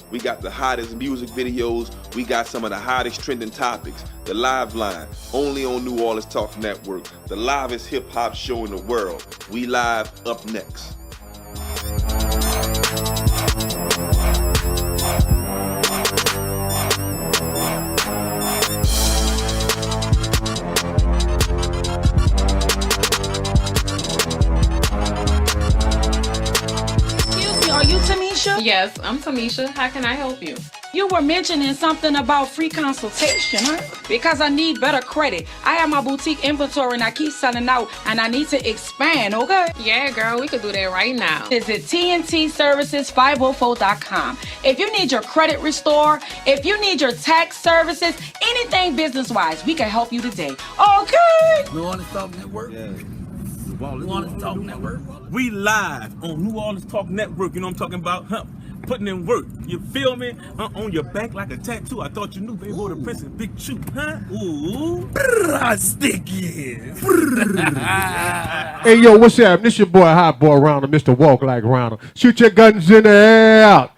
We got the hottest music videos. We got some of the hottest trending topics. The Live Line, only on New Orleans Talk Network. The livest hip-hop show in the world. We live up next. Are you Tamisha? Yes, I'm Tamisha. How can I help you? You were mentioning something about free consultation, huh? Because I need better credit. I have my boutique inventory and I keep selling out and I need to expand, okay? Yeah, girl, we could do that right now. Visit TNTServices504.com. If you need your credit restored, if you need your tax services, anything business-wise, we can help you today, okay? New Orleans Talk Network? Yeah. New Orleans Talk Network? We live on New Orleans Talk Network, you know what I'm talking about? Huh? Putting in work, you feel me? On your back like a tattoo. I thought you knew, baby, boy, the Prince and Big Chew, huh? Ooh, sticky. Hey, yo, what's up? This your boy, Hot Boy Rounder, Mr. Walk Like Rounder. Shoot your guns in the air.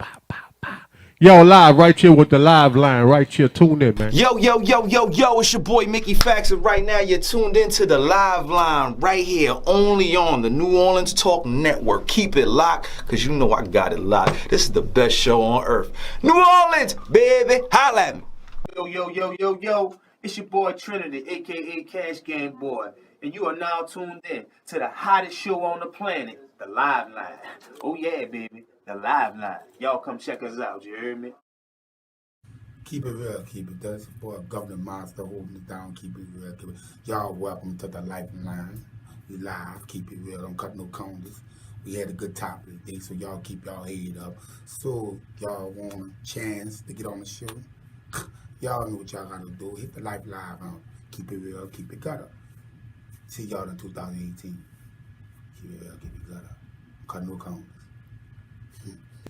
Yo, live right here with the Live Line right here. Tune in, man. Yo, it's your boy Mickey Fax, and right now you're tuned into the Live Line right here, only on the New Orleans Talk Network. Keep it locked, because you know I got it locked. This is the best show on earth. New Orleans, baby, holla at me. Yo, it's your boy Trinity, a.k.a. Cash Game Boy, and you are now tuned in to the hottest show on the planet, the Live Line. Oh yeah, baby, the Live Line. Y'all come check us out, you heard me? Keep it real, keep it. That's boy Governor Monster holding it down. Keep it real, keep it. Y'all welcome to the Lifeline. We live, keep it real. Don't cut no corners. We had a good topic today, so y'all keep y'all head up. So y'all want a chance to get on the show? Y'all know what y'all gotta do. Hit the Lifeline on. Keep it real, keep it gutter. See y'all in 2018. Keep it real, keep it gutter. Cut no corners.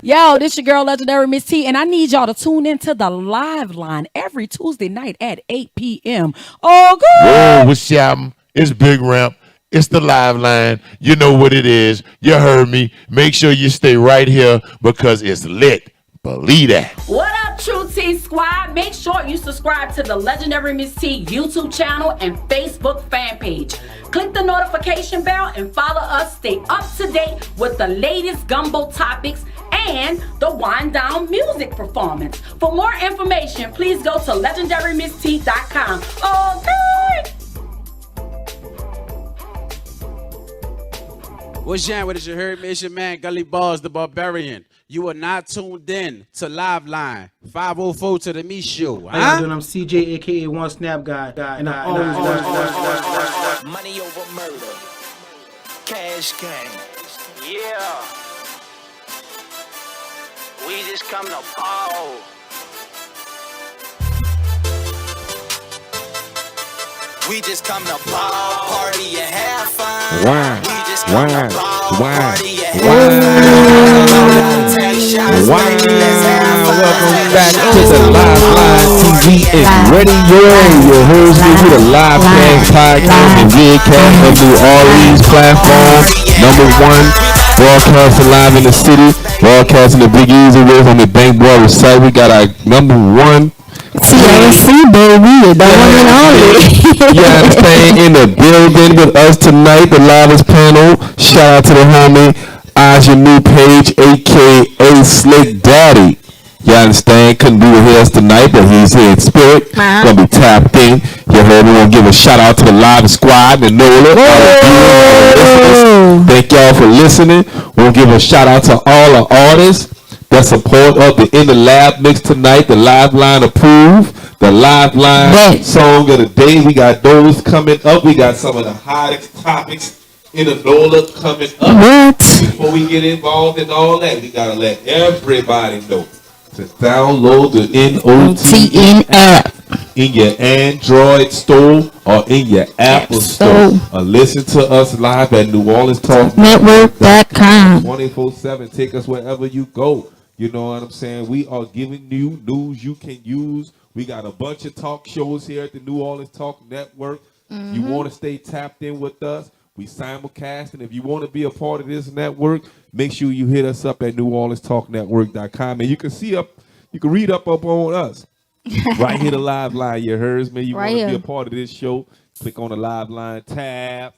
Yo, this your girl, Legendary Miss T, and I need y'all to tune into the Live Line every Tuesday night at 8 p.m. Oh, good. Whoa, what's up? It's Big Ramp. It's the Live Line. You know what it is. You heard me. Make sure you stay right here because it's lit. Believe that. What up, True T Squad? Make sure you subscribe to the Legendary Miss T YouTube channel and Facebook fan page. Click the notification bell and follow us. Stay up to date with the latest gumbo topics and the wind down music performance. For more information, please go to legendarymist.com. Okay. What's Jan? What is you heard me? It's your man Gully Balls, the Barbarian. You are not tuned in to Live Line 504 to the Me Show. How you doing? I'm CJ, aka One Snap Guy, and I always money over murder, cash game. Yeah, we just come to ball. We just come to ball, party and have fun. Wow. We just come to ball, party and have Welcome back to the Live Line TV and radio. Your host gives you the live cast, podcast, and vidcast of New Orleans platform. #1, broadcasting live in the city, broadcasting the Big Easy with on the BankBoy Resight. We got our #1 Tiara C, baby, the one and only. You understand? In the building with us tonight, the livest panel. Shout out to the homie Aja New Page, aka Slick Daddy. You understand? Couldn't be with us tonight, but he's here in spirit. Gonna be tapped in. You heard me. We're gonna give a shout out to the live squad and Nola. Thank y'all for listening. We'll give a shout out to all the artists that support of the In the Lab mix tonight. The Live Line approved. The Live Line song of the day. We got those coming up. We got some of the hottest topics in the NOLA coming up. Before we get involved in all that, we gotta let everybody know to download the NOTN app in your Android store or in your Apple store. Or listen to us live at New Orleans Talk Network.com. 24/7. Take us wherever you go. You know what I'm saying? We are giving you news you can use. We got a bunch of talk shows here at the New Orleans Talk Network. You want to stay tapped in with us? We simulcast, and if you want to be a part of this network, make sure you hit us up at NewOrleansTalkNetwork.com. And you can see up You can read up on us. Right here, the live line. You heard me. You Right want to be here. a part of this show? Click on the live line tab.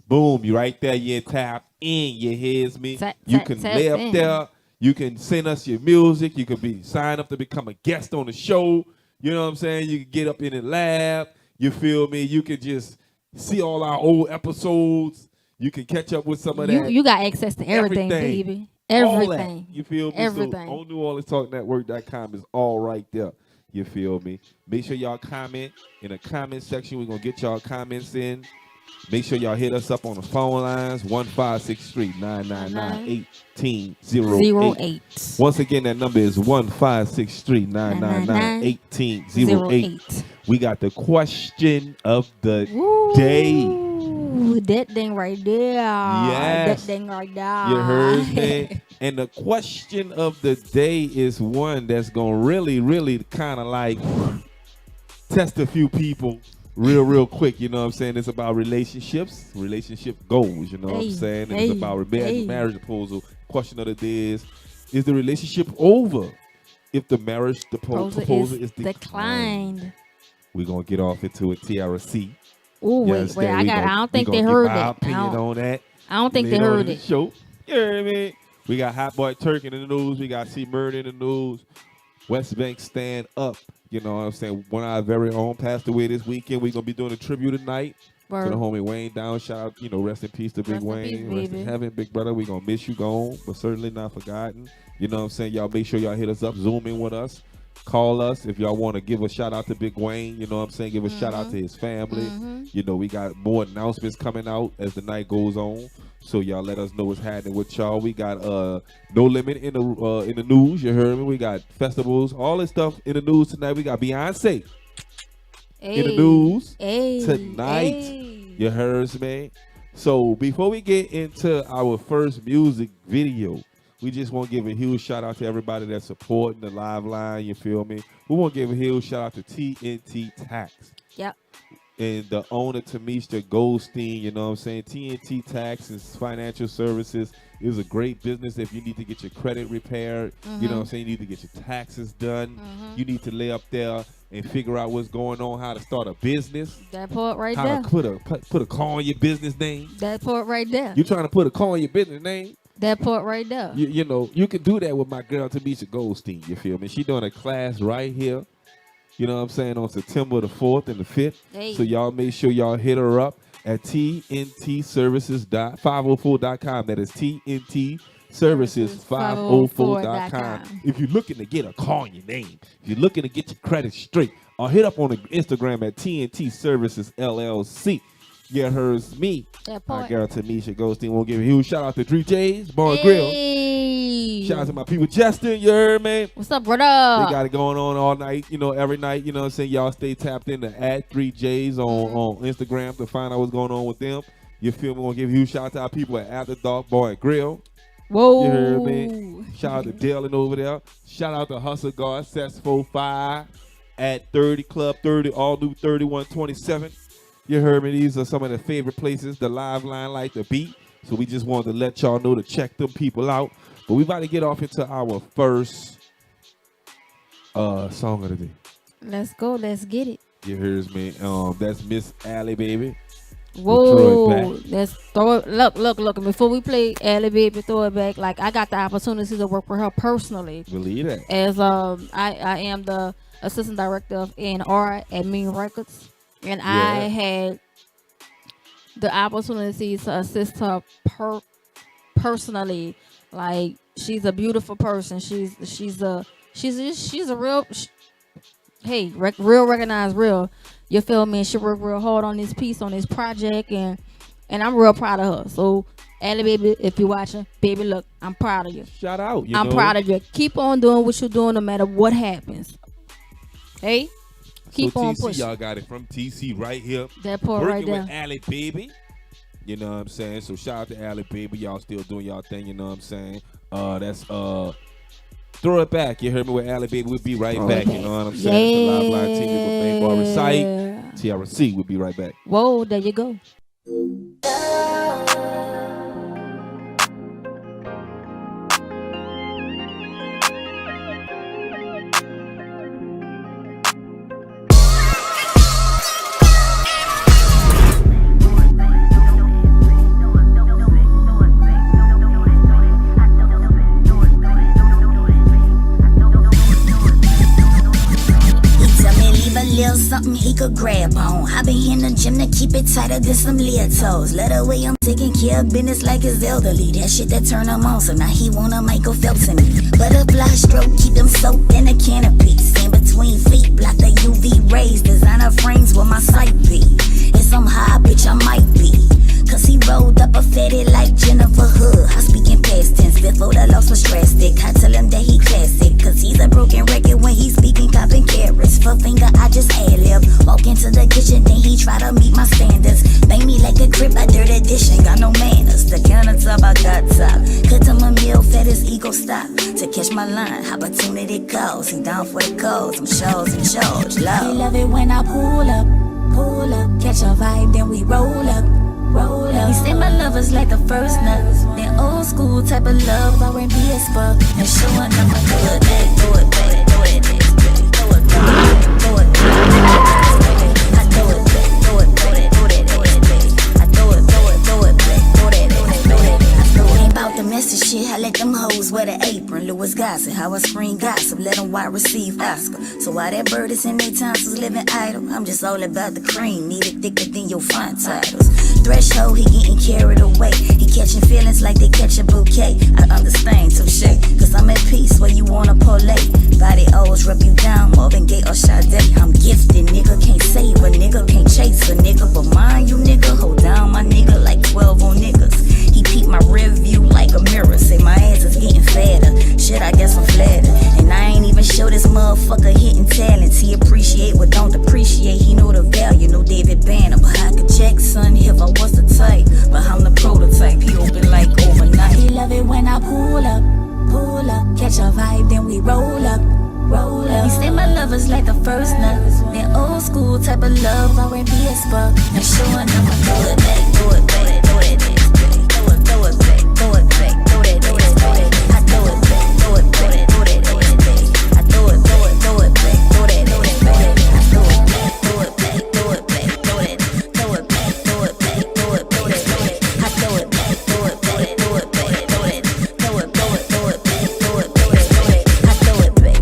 Boom, you right there. You tap in. You hears me. You can lay up in. there. You can send us your music. You can be sign up to become a guest on the show. You know what I'm saying? You can get up in the lab. You feel me? You can just see all our old episodes. You can catch up with some of that. You got access to everything, baby. Everything. You feel me? Everything. So on NewOrleansTalkNetwork.com is all right there. You feel me? Make sure y'all comment in the comment section. We're going to get y'all comments in. Make sure y'all hit us up on the phone lines, 1-563-999-1808. Once again, that number is 1-563-999-1808. We got the question of the day. Ooh, that thing right there. Yes. That thing right there. You heard me? And the question of the day is one that's going to really kind of like test a few people real quick. You know what I'm saying? It's about relationships, relationship goals. You know what I'm saying? And it's about marriage proposal. Question of the day is the relationship over if the marriage proposal is declined? We're going to get off into it, Tiara C. Oh, wait, I don't think they heard that. Opinion on that. I don't think they heard it. Show. You heard me? We got Hot Boy Turk in the news. We got C Murder in the news. West Bank stand up. You know what I'm saying? One of our very own passed away this weekend. We're going to be doing a tribute tonight to the homie Wayne Down. Shout out, rest in peace to Big Wayne. Rest in heaven, big brother. We're going to miss you gone, but certainly not forgotten. You know what I'm saying? Y'all make sure y'all hit us up, Zoom in with us. Call us if y'all want to give a shout out to Big Wayne. You know what I'm saying? Give a shout out to his family. We got more announcements coming out as the night goes on. So y'all let us know what's happening with y'all. We got No Limit in the news. You heard me? We got festivals, all this stuff in the news tonight. We got Beyonce in the news tonight. You heard me? So before we get into our first music video, we just want to give a huge shout out to everybody that's supporting the live line. You feel me? We want to give a huge shout out to TNT Tax. Yep. And the owner, Tamisha Goldstein, you know what I'm saying? TNT Tax and Financial Services is a great business if you need to get your credit repaired. You know what I'm saying? You need to get your taxes done. You need to lay up there and figure out what's going on, how to start a business. That part right how there. To put a call on your business name. That part right there. You trying to put a call on your business name? That part right there. You know, you can do that with my girl, Tamisha Goldstein. You feel me? She doing a class right here. You know what I'm saying, on September the 4th and the 5th. Hey. So y'all make sure y'all hit her up at tntservices.504.com. That is tntservices504.com. If you're looking to get a call in your name, if you're looking to get your credit straight, or hit up on the Instagram at TNT Services LLC. Yeah, hers me. My girl Tamisha Goldstein. We'll give a huge shout out to 3J's Bar and Grill. Shout out to my people, Justin. You heard me? What's up, brother? They got it going on all night, every night. You know what I'm saying? Y'all stay tapped in to at 3J's on Instagram to find out what's going on with them. You feel me? We'll give a huge shout out to our people at After Dark Bar and Grill. Whoa. You heard me? Shout out to Dylan over there. Shout out to Hustle Guard, Sets 45 at 30 Club 30, all new 3127. You heard me? These are some of the favorite places the live line like to be. So we just wanted to let y'all know to check them people out. But we about to get off into our first song of the day. Let's go. Let's get it. You heard me? That's Miss Allie, baby. Whoa. Let's throw it. Look. Before we play Allie, baby, throw it back. Like, I got the opportunity to work with her personally. Believe that. As I am the assistant director of A&R at Mean Records. And I had the opportunity to assist her personally. Like, she's a beautiful person. She's a real, real recognized real. You feel me? She worked real hard on this piece, on this project, and I'm real proud of her. So, Allie, baby, if you're watching, baby, look, I'm proud of you. Shout out. I'm proud of you. Keep on doing what you're doing, no matter what happens. Hey. Keep on TC, pushing. y'all got it from TC right here. That part right there. Working with Allie, baby. You know what I'm saying? So shout out to Allie, baby. Y'all still doing y'all thing, you know what I'm saying? That's Throw It Back. You heard me with Allie, baby. We'll be right back, you know what I'm saying? It's the live line team with BankBoy Resight. Tiara C. We'll be right back. Whoa, there you go. little something he could grab on. I been in the gym to keep it tighter than some Leotos. Let the way I'm taking care of business like it's elderly. That shit that turn him on, so now he wanna Michael Phelps in me. Butterfly stroke, keep him soaked in a canopy. Stand between feet, block the UV rays. Designer frames where my sight be. If I'm high, bitch, I might be. Cause he rolled up a fatty like Jennifer Hood. I speak in past tense, before the loss was drastic. I tell him that he classic, cause he's a broken record when he's speaking, copping carrots. For finger, I just ad-lib. Walk into the kitchen, then he try to meet my standards. Bang me like a crib, I dirty dish, ain't got no manners. The countertop, I got top. Cut him a meal, fed his ego stop. To catch my line, opportunity calls. He down for the calls, I'm shows and shows. Love. He love it when I pull up. Catch a vibe, then we roll up. He say my love is like the first nut. Then old school type of love, R&B as fuck. And showing up, I do it back, do it back, do it back, do it back, do it back. I do it back, do it back, do it back. I do it back, do it back, do it back. Ain't about the messy shit, I let them hoes wear the apron. Louis Gossett, how I screen gossip, let them white receive Oscar. So while that bird is in their tonsils living idle, I'm just all about the cream, need it thicker than your font titles. Threshold, he getting carried away. He catching feelings like they catch a bouquet. I understand, touche, cause I'm at peace where you wanna parlay. Body always rub you down, Marvin Gaye or Sade. I'm gifted, nigga, can't save a nigga, can't chase a nigga. But mind you, nigga, hold down my nigga like 12 on niggas. He peep my rear view like a mirror, say my ass is getting fatter. Shit, I guess I'm flattered. And I ain't even show this motherfucker hitting talents. He appreciate what don't depreciate, he know the value, no David Banner. But I could check, son, if I was the type, but I'm the prototype. He open like overnight. He love it when I pull up. Catch a vibe, then we roll up. He say my love is like the first nut. Then old school type of love, R&B as fuck. And showing up, I do it back, do it back, do it back, do it back, do it back, do it back, do it back. I do it back, do it back, do it back. I do it, do it, do it back, do it back. I do it back, do it back, do it back, do it, do it back, do it back, do it back. I do it back, do it back, do it back, do it, do it, do it, do it back, do it, do it. I do it back.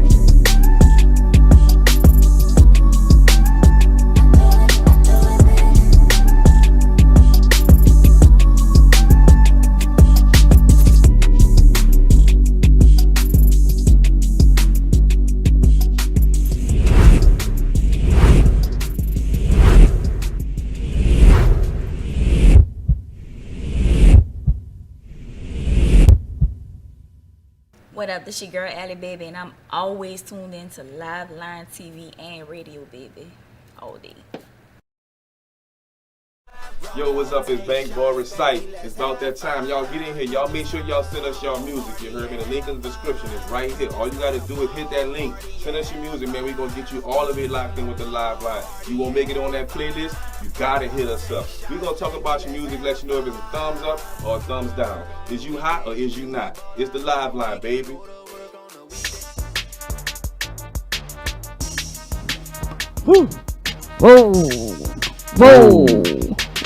What up, this your girl Allie, baby, and I'm always tuned in to Live Line TV and radio, baby, all day. Yo, what's up? It's BankBoy Resight. It's about that time. Y'all get in here. Y'all make sure y'all send us y'all music. You heard me? The link in the description is right here. All you gotta do is hit that link. Send us your music, man. We're gonna get you all of it locked in with the live line. You won't make it on that playlist, you gotta hit us up. We're gonna talk about your music, let you know if it's a thumbs up or a thumbs down. Is you hot or is you not? It's the live line, baby. Woo! Whoa! Whoa!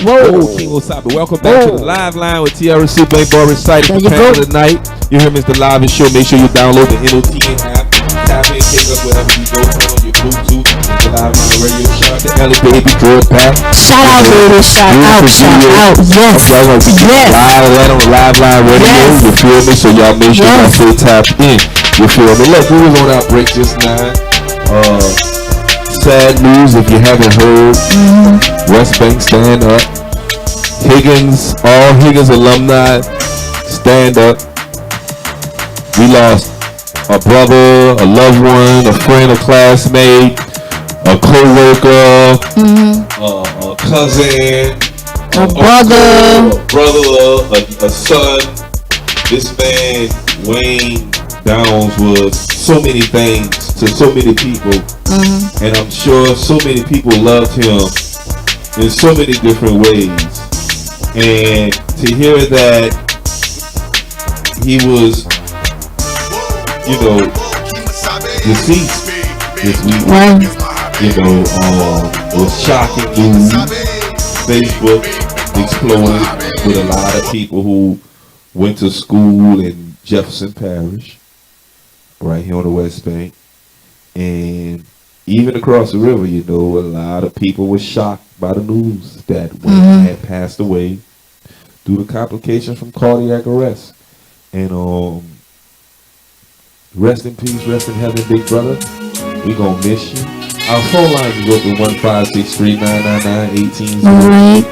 Whoa! King Osabe, welcome back to the live line with Tiara C, BankBoy Resight for panel tonight. You hear Mr. Live Show. Make sure you download the NOTN app. Tap in, pick up wherever you go. Turn on your Bluetooth. The live line radio. Shout out to Ellie, baby, Drew back. Shout out, baby. Shout out. Shout out. Yes. Y'all gonna be live right on the live line radio. Yes. You feel me? So y'all make sure y'all stay tapped in. You feel me? Look, we was on our break just now. Sad news if you haven't heard. West Bank stand up. Higgins, all Higgins alumni stand up. We lost a brother, a loved one, a friend, a classmate, a co-worker, a cousin, a brother, a son. This man, Wayne Downs, was so many things to so many people. And I'm sure so many people loved him in so many different ways. And to hear that he was, you know, deceased this week, you know, was shocking news. Facebook exploded with a lot of people who went to school in Jefferson Parish, right here on the West Bank. And even across the river, you know, a lot of people were shocked by the news that Wayne had passed away due to complications from cardiac arrest. And rest in peace, rest in heaven, big brother. We gonna miss you. Our phone lines is open 156399918. Alright.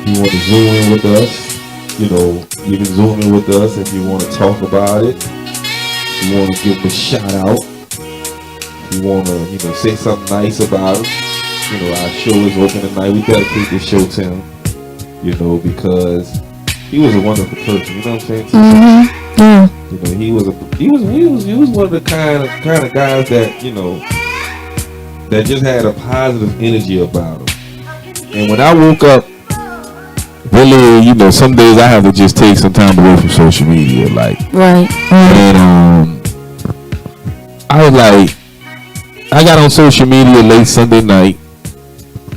You want to zoom in with us? You know, you can zoom in with us if you want to talk about it. If you want to give them a shout out. If you want to, you know, say something nice about him. You know, our show is open tonight. We dedicate this show to him. You know, because he was a wonderful person. You know what I'm saying? Yeah. You know, he was one of the kind of guys that, you know, that just had a positive energy about him. And when I woke up, really, you know, some days I have to just take some time away from social media, like. Right. And I was like, I got on social media late Sunday night,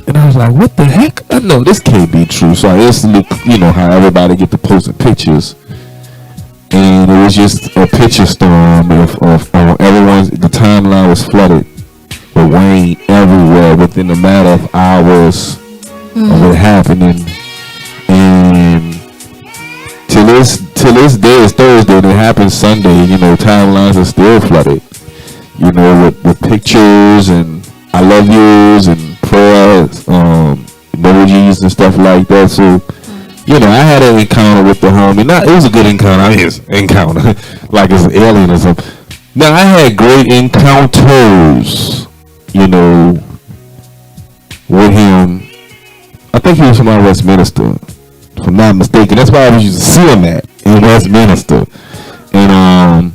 and I was like, what the heck? I know this can't be true. So I instantly, you know, how everybody get to posting pictures. And it was just a picture storm of everyone's, the timeline was flooded with Wayne everywhere within a matter of hours of it happening. And till this day is Thursday, and it happened Sunday, you know, timelines are still flooded. You know, with pictures and I love yous and prayers, emojis and stuff like that. So, you know, I had an encounter with the homie. It was a good encounter. I mean, it's an encounter, like it's an alien or something. Now, I had great encounters, you know, with him. I think he was from out Westminster, if I'm not mistaken. That's why I used to see him in Westminster. And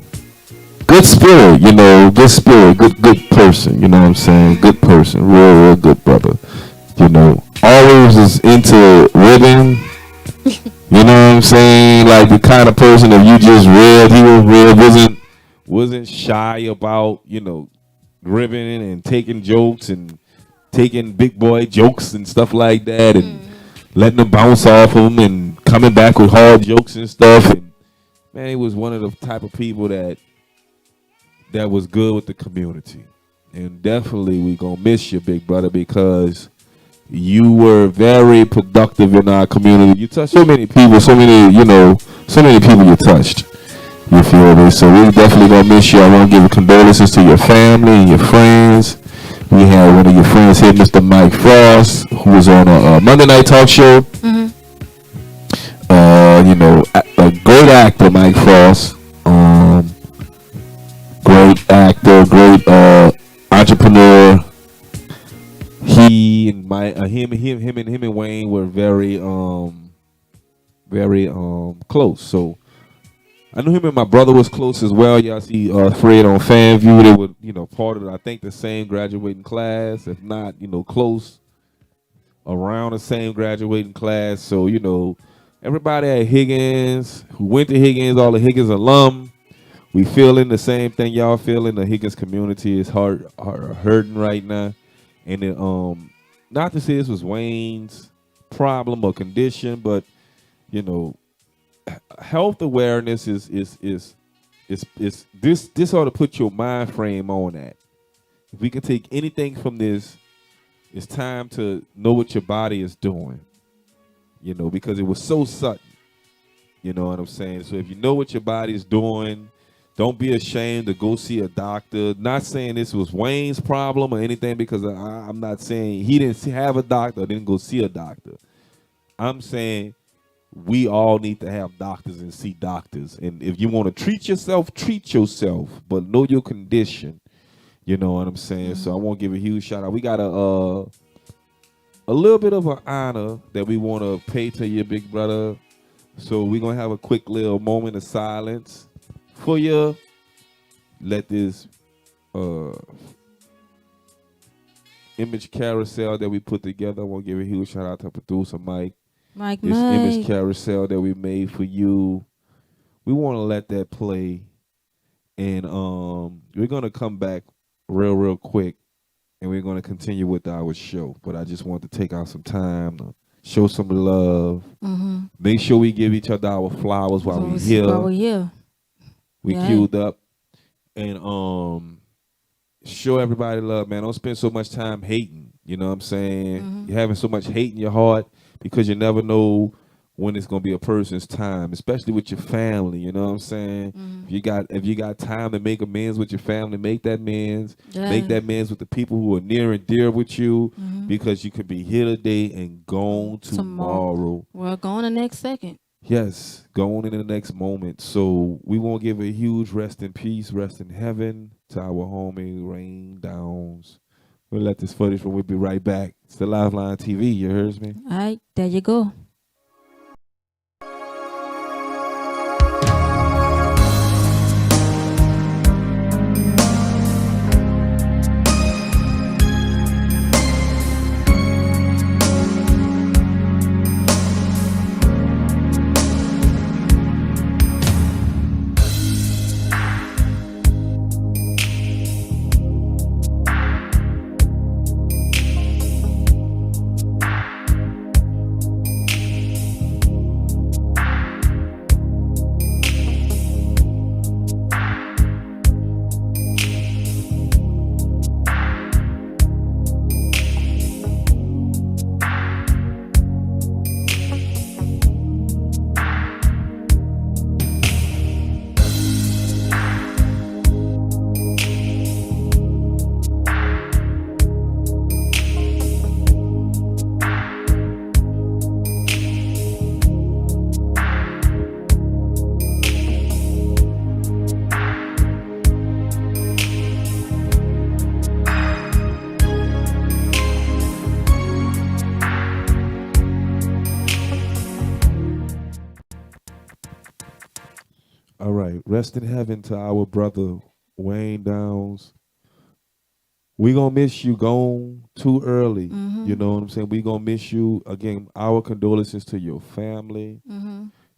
good spirit, you know, good spirit, good person, you know what I'm saying? Good person, real good brother. You know, always is into ribbon. You know what I'm saying? Like the kind of person that you just read, he was real, wasn't shy about, you know, ribbing and taking jokes and taking big boy jokes and stuff like that and letting them bounce off him and coming back with hard jokes and stuff. And man, he was one of the type of people that was good with the community. And definitely we gonna miss you, big brother, because you were very productive in our community. You touched so many people, so many people you touched. You feel me? So we definitely gonna miss you. I want to give condolences to your family and your friends. We had one of your friends here, Mr. Mike Frost, who was on a Monday Night Talk Show. You know, a great actor, Mike Frost. Great actor, great entrepreneur. He and him and Wayne were very close. So I knew him and my brother was close as well. Y'all see Fred on FanView. They were, you know, part of, I think, the same graduating class, if not, you know, close around the same graduating class. So, you know, everybody at Higgins who went to Higgins, all the Higgins alum, we feeling the same thing y'all feeling. The Higgins community is hurting right now. And it, not to say this was Wayne's problem or condition, but you know, health awareness is this ought to put your mind frame on that. If we can take anything from this, it's time to know what your body is doing. You know, because it was so sudden. You know what I'm saying? So if you know what your body is doing, don't be ashamed to go see a doctor. Not saying this was Wayne's problem or anything, because I'm not saying he didn't have a doctor or didn't go see a doctor. I'm saying we all need to have doctors and see doctors. And if you want to treat yourself, but know your condition. You know what I'm saying? So I want to give a huge shout out. We got a little bit of an honor that we want to pay to your big brother. So we're going to have a quick little moment of silence for you. Let this image carousel that we put together. I want to give a huge shout out to producer Mike. This image carousel that we made for you. We want to let that play. And we're going to come back real quick. And we're going to continue with our show. But I just want to take out some time to show some love. Make sure we give each other our flowers while we're here. We queued up. And show everybody love, man. Don't spend so much time hating. You know what I'm saying? Mm-hmm. You're having so much hate in your heart because you never know when it's gonna be a person's time, especially with your family. You know what I'm saying? If you got time to make amends with your family, make that amends. Yeah. Make that amends with the people who are near and dear with you, because you could be here today and gone tomorrow. Well, gone the next second. Yes, going in the next moment. So we want to give a huge rest in peace, rest in heaven to our homie Rain Downs. We'll let this footage from. We'll be right back. It's the Liveline TV. You heard me? All right, there you go. All right. Rest in heaven to our brother Wayne Downs. We gonna miss you gone too early. You know what I'm saying? We gonna miss you. Again, our condolences to your family,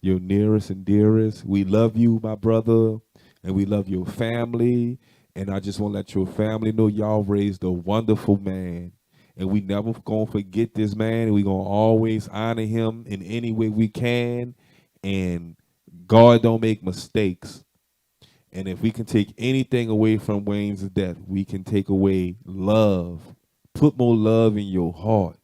your nearest and dearest. We love you, my brother, and we love your family. And I just want to let your family know y'all raised a wonderful man. And we never gonna forget this man. And we gonna always honor him in any way we can. And God don't make mistakes. And if we can take anything away from Wayne's death, we can take away love. Put more love in your heart.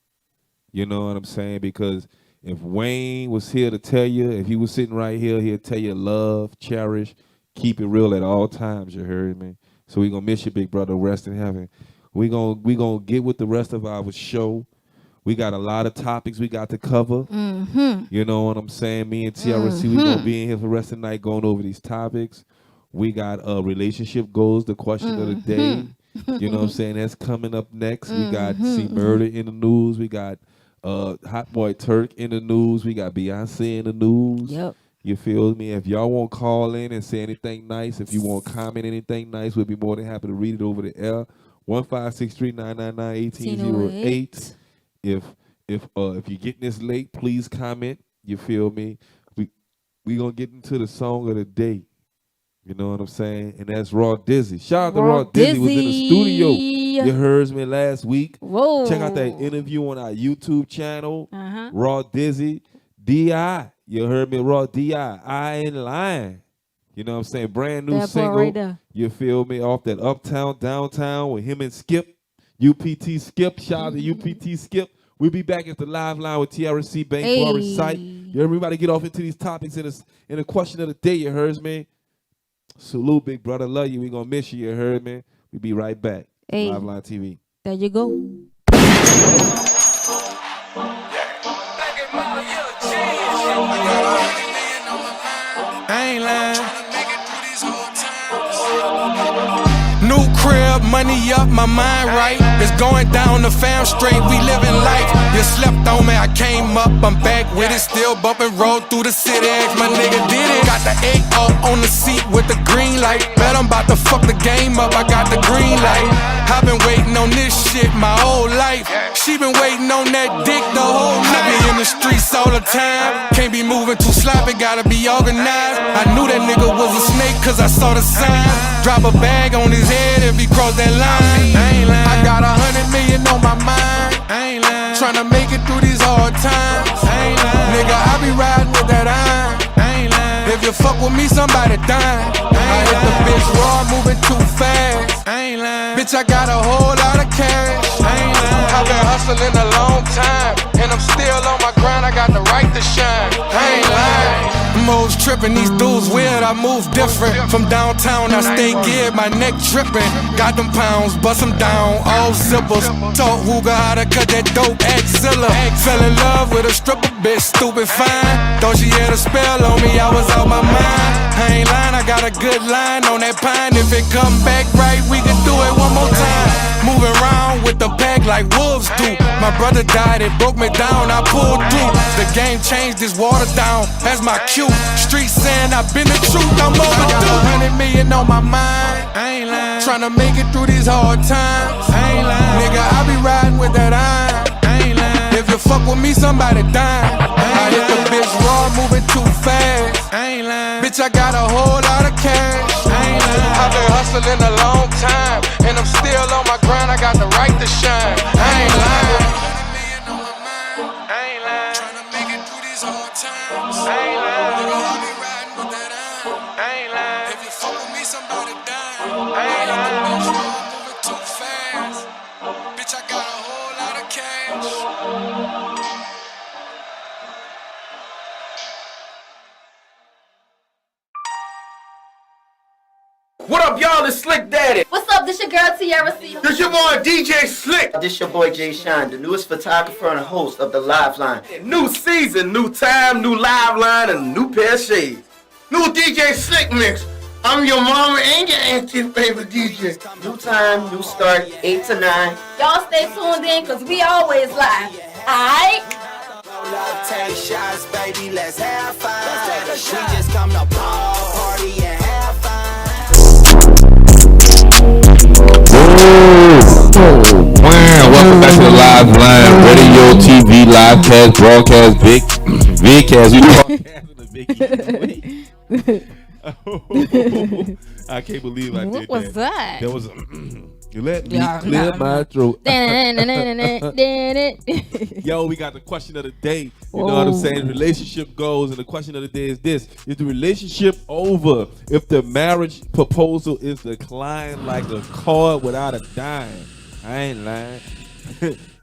You know what I'm saying? Because if Wayne was here to tell you, if he was sitting right here, he'll tell you love, cherish, keep it real at all times. You heard me? So we gonna miss you, big brother. Rest in heaven. We gonna get with the rest of our show. We got a lot of topics we got to cover. You know what I'm saying? Me and Tiara C, we gonna be in here for the rest of the night going over these topics. We got relationship goals, the question of the day. You know what I'm saying? That's coming up next. We got C Murder in the news. We got Hot Boy Turk in the news. We got Beyonce in the news. Yep. You feel me? If y'all want to call in and say anything nice, if you want to comment anything nice, we'll be more than happy to read it over the air. 1-563-999-1808. If you're getting this late, please comment. You feel me? We gonna get into the song of the day. You know what I'm saying? And that's Raw Dizzy. Shout out to Raw Dizzy. Was in the studio. You heard me last week. Whoa. Check out that interview on our YouTube channel. Raw Dizzy. D.I. You heard me? Raw D.I. I Ain't Lying. You know what I'm saying? Brand new single. Right there. You feel me? Off that Uptown, Downtown with him and Skip. UPT Skip. Shout out to UPT Skip. We'll be back at the live line with Tiara C, BankBoy Resight. Everybody get off into these topics in the question of the day. You heard me? Salute, big brother. Love you. We gonna miss you. You heard me? We'll be right back. Live Line TV. There you go. I ain't lying. New crib, money up, my mind right. It's going down the fam straight, we living life. You slept on me, I came up, I'm back with it. Still bumping, roll through the city, ask my nigga did it. Got the 8 up on the seat with the green light. Bet I'm about to fuck the game up, I got the green light. I've been waiting on this shit my whole life. She been waiting on that dick the whole night. I be in the streets all the time. Can't be moving too sloppy, gotta be organized. I knew that nigga was a snake cause I saw the sign. Drop a bag on his head if he cross that line. I ain't lying. I got 100 million on my mind. I ain't lying. Tryna make it through these hard times. I ain't lying. Nigga, I be riding with that iron. I ain't lying. If you fuck with me, somebody dying. I hit the bitch raw, moving too fast. I ain't lying. Bitch, I got a whole lot of cash. I've been hustling a long time, and I'm still on my grind. I got the right to shine. I ain't lying. Moves tripping, these dudes weird. I move different. From downtown, I stay geared, my neck dripping. Got them pounds, bust them down, all zippers. Taught Hooga how to cut that dope axilla. Fell in love with a stripper bitch, stupid fine. Thought she had a spell on me, I was out my mind. I ain't lying, I got a good line on that pine. If it come back right, we can do it one more time. Moving around with the pack like wolves do. My brother died, it broke me down, I pulled through. The game changed, this water down, that's my cue. Street saying I've been the truth, I'm overdue. 100 million on my mind, I ain't lying. Tryna make it through these hard times, I ain't lying. Nigga, I be riding with that iron, I ain't lying. If you fuck with me, somebody dying. I hit the bitch raw, moving too fast, I ain't lying. Bitch, I got a whole lot of cash, I ain't lying. I've been hustling a long time, and I'm still on my grind, I got the right to shine, I ain't lying. I ain't lying. Tryna make it through these hard times, I ain't lying. Nigga, I be riding with that iron, I ain't lying. If you fuck with me, somebody dying, I ain't lying. Bitch, raw, moving too fast. Bitch, I got a whole lot of cash. What up, y'all? It's Slick Daddy. What's up? This your girl Tiara C. This your boy DJ Slick. This your boy Jay Shine, the newest photographer and host of the Live Line. New season, new time, new live line, and a new pair of shades. New DJ Slick mix. I'm your mama and your auntie's favorite DJ. New time, new start, 8 to 9. Y'all stay tuned in because we always live. Alright? Take shots, baby, let's have fun. We just come to party and have fun. Wow, welcome back to the Live Line, radio, TV, live cast, broadcast, vidcast. I can't believe I did that. What was that? That was you let me clear my throat. Yo, we got the question of the day. You know what I'm saying? Relationship goals, and the question of the day is this: is the relationship over if the marriage proposal is declined like a card without a dime? I ain't lying.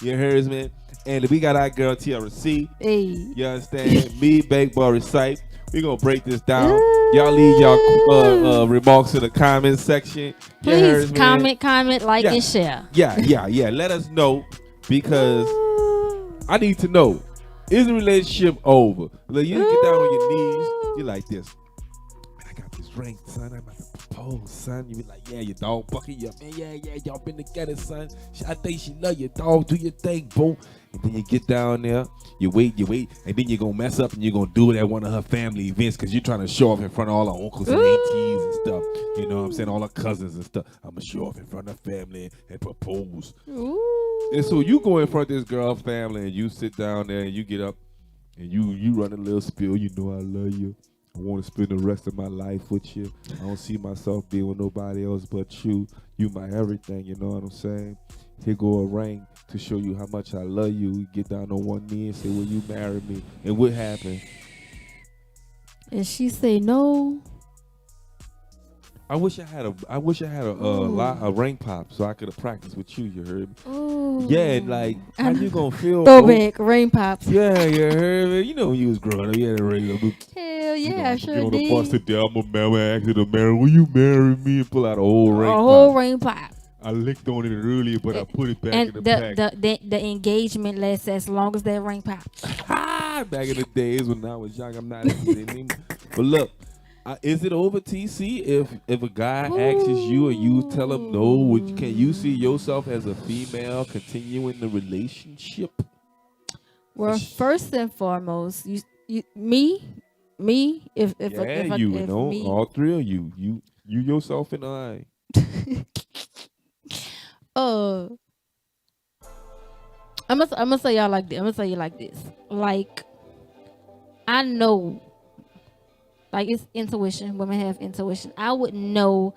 You heard me? And we got our girl Tiara C. Hey. You understand? Me, BankBoy Resight. We gonna break this down. Y'all leave y'all remarks in the comment section. Please comment, like, and share. Yeah. Let us know, because I need to know. Is the relationship over? Like, you get down on your knees. You like this. Man, I got this ring, son. I'm about to propose, son. You be like, yeah, your dog bucket you up, man. Yeah, y'all been together, son. I think she love your dog. Do your thing, boom. And then you get down there, you wait, and then you're going to mess up and you're going to do it at one of her family events because you're trying to show off in front of all her uncles and aunties and stuff. You know what I'm saying? All her cousins and stuff. I'm going to show off in front of her family and propose. And so you go in front of this girl's family and you sit down there and you get up and you run a little spiel. You know I love you. I want to spend the rest of my life with you. I don't see myself being with nobody else but you. You my everything, you know what I'm saying? Here go a ring to show you how much I love you. You get down on one knee and say, will you marry me? And what happened? And she say no. I wish I had a ring pop so I could have practiced with you. You heard me? Ooh. Yeah, like how you gonna feel? Throwback ring pops. Yeah, you heard me. You know when you was growing up, you had a ring. Hell yeah, I sure get on did. the bus today, I'm gonna ask you to marry. Will you marry me? And pull out a whole ring. A whole ring pop. I licked on it earlier, but I put it back in the pack. The engagement lasts as long as that ring pops. Back in the days when I was young, I'm not anymore. But look, is it over, TC? If a guy asks you and you tell him no, can you see yourself as a female continuing the relationship? Well, first and foremost, me, if all three of you yourself and I. I'm gonna say y'all like this. I'm gonna say you like this. Like, I know, like, it's intuition. Women have intuition. I would know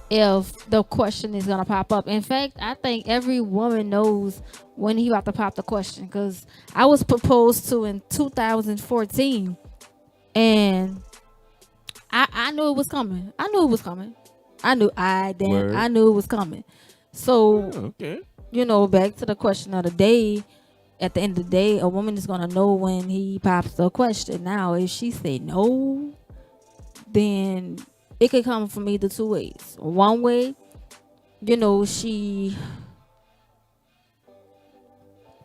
if the question is gonna pop up. In fact, I think every woman knows when he about to pop the question, because I was proposed to in 2014, and I knew it was coming. I knew it was coming. I knew it was coming. So, okay. You know, back to the question of the day. At the end of the day, a woman is gonna know when he pops the question. Now, if she say no, then it could come from either two ways. One way, you know, she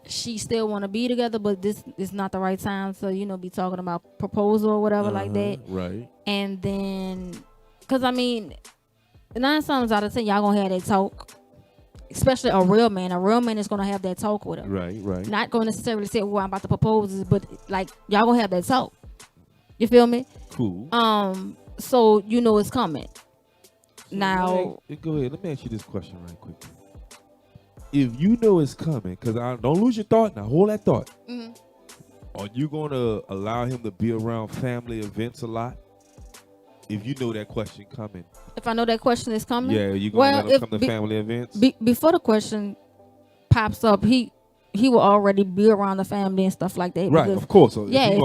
still want to be together, but this is not the right time to, you know, be talking about proposal or whatever like that. Right. And then, because I mean, 9 times out of 10, y'all gonna have that talk. Especially a real man. A real man is gonna have that talk with her. Right. Not gonna necessarily say, "Well, I'm about to propose," but like y'all gonna have that talk. You feel me? Cool. So you know it's coming. Now, go ahead. Let me ask you this question right quick. If you know it's coming, because don't lose your thought now. Hold that thought. Mhm. Are you gonna allow him to be around family events a lot? If you know that question coming. if I know that question is coming, Yeah, you gonna let him come to family events? Before the question pops up, he will already be around the family and stuff like that. Right, because- of course. So yeah, if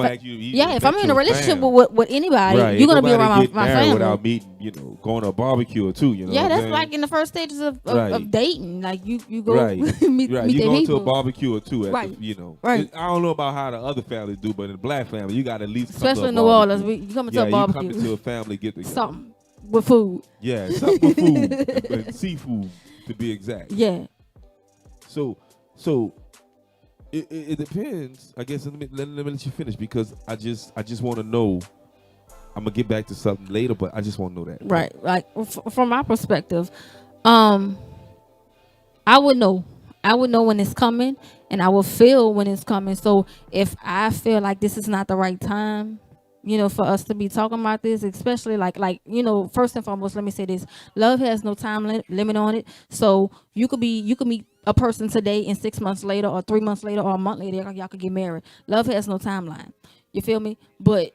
I'm in a your relationship fam. with anybody, Right, you're gonna be nobody around get my married family. without meeting, you know, going to a barbecue or two. You know, Yeah, what I'm that's saying? like in the first stages of Right. dating. Like you go Right, meet right. meet You their going to people. a barbecue or two, at Right. the, you know. Right. I don't know about how the other families do, but in the black family, you got to at least come Especially to a in New Orleans, barbecue. you come to a You barbecue. come to a family get together. Something with food. Yeah, something with food, and seafood to be exact. Yeah. So it depends. I guess let me let you finish because I just want to know. I'm gonna get back to something later, but I just want to know that. Right. Like from my perspective, I would know. I would know when it's coming, and I will feel when it's coming. So if I feel like this is not the right time, you know, for us to be talking about this, especially like you know, first and foremost, let me say this: love has no time limit on it. So you could meet a person today, and 6 months later, or 3 months later, or a month later, y'all could get married. Love has no timeline. You feel me? But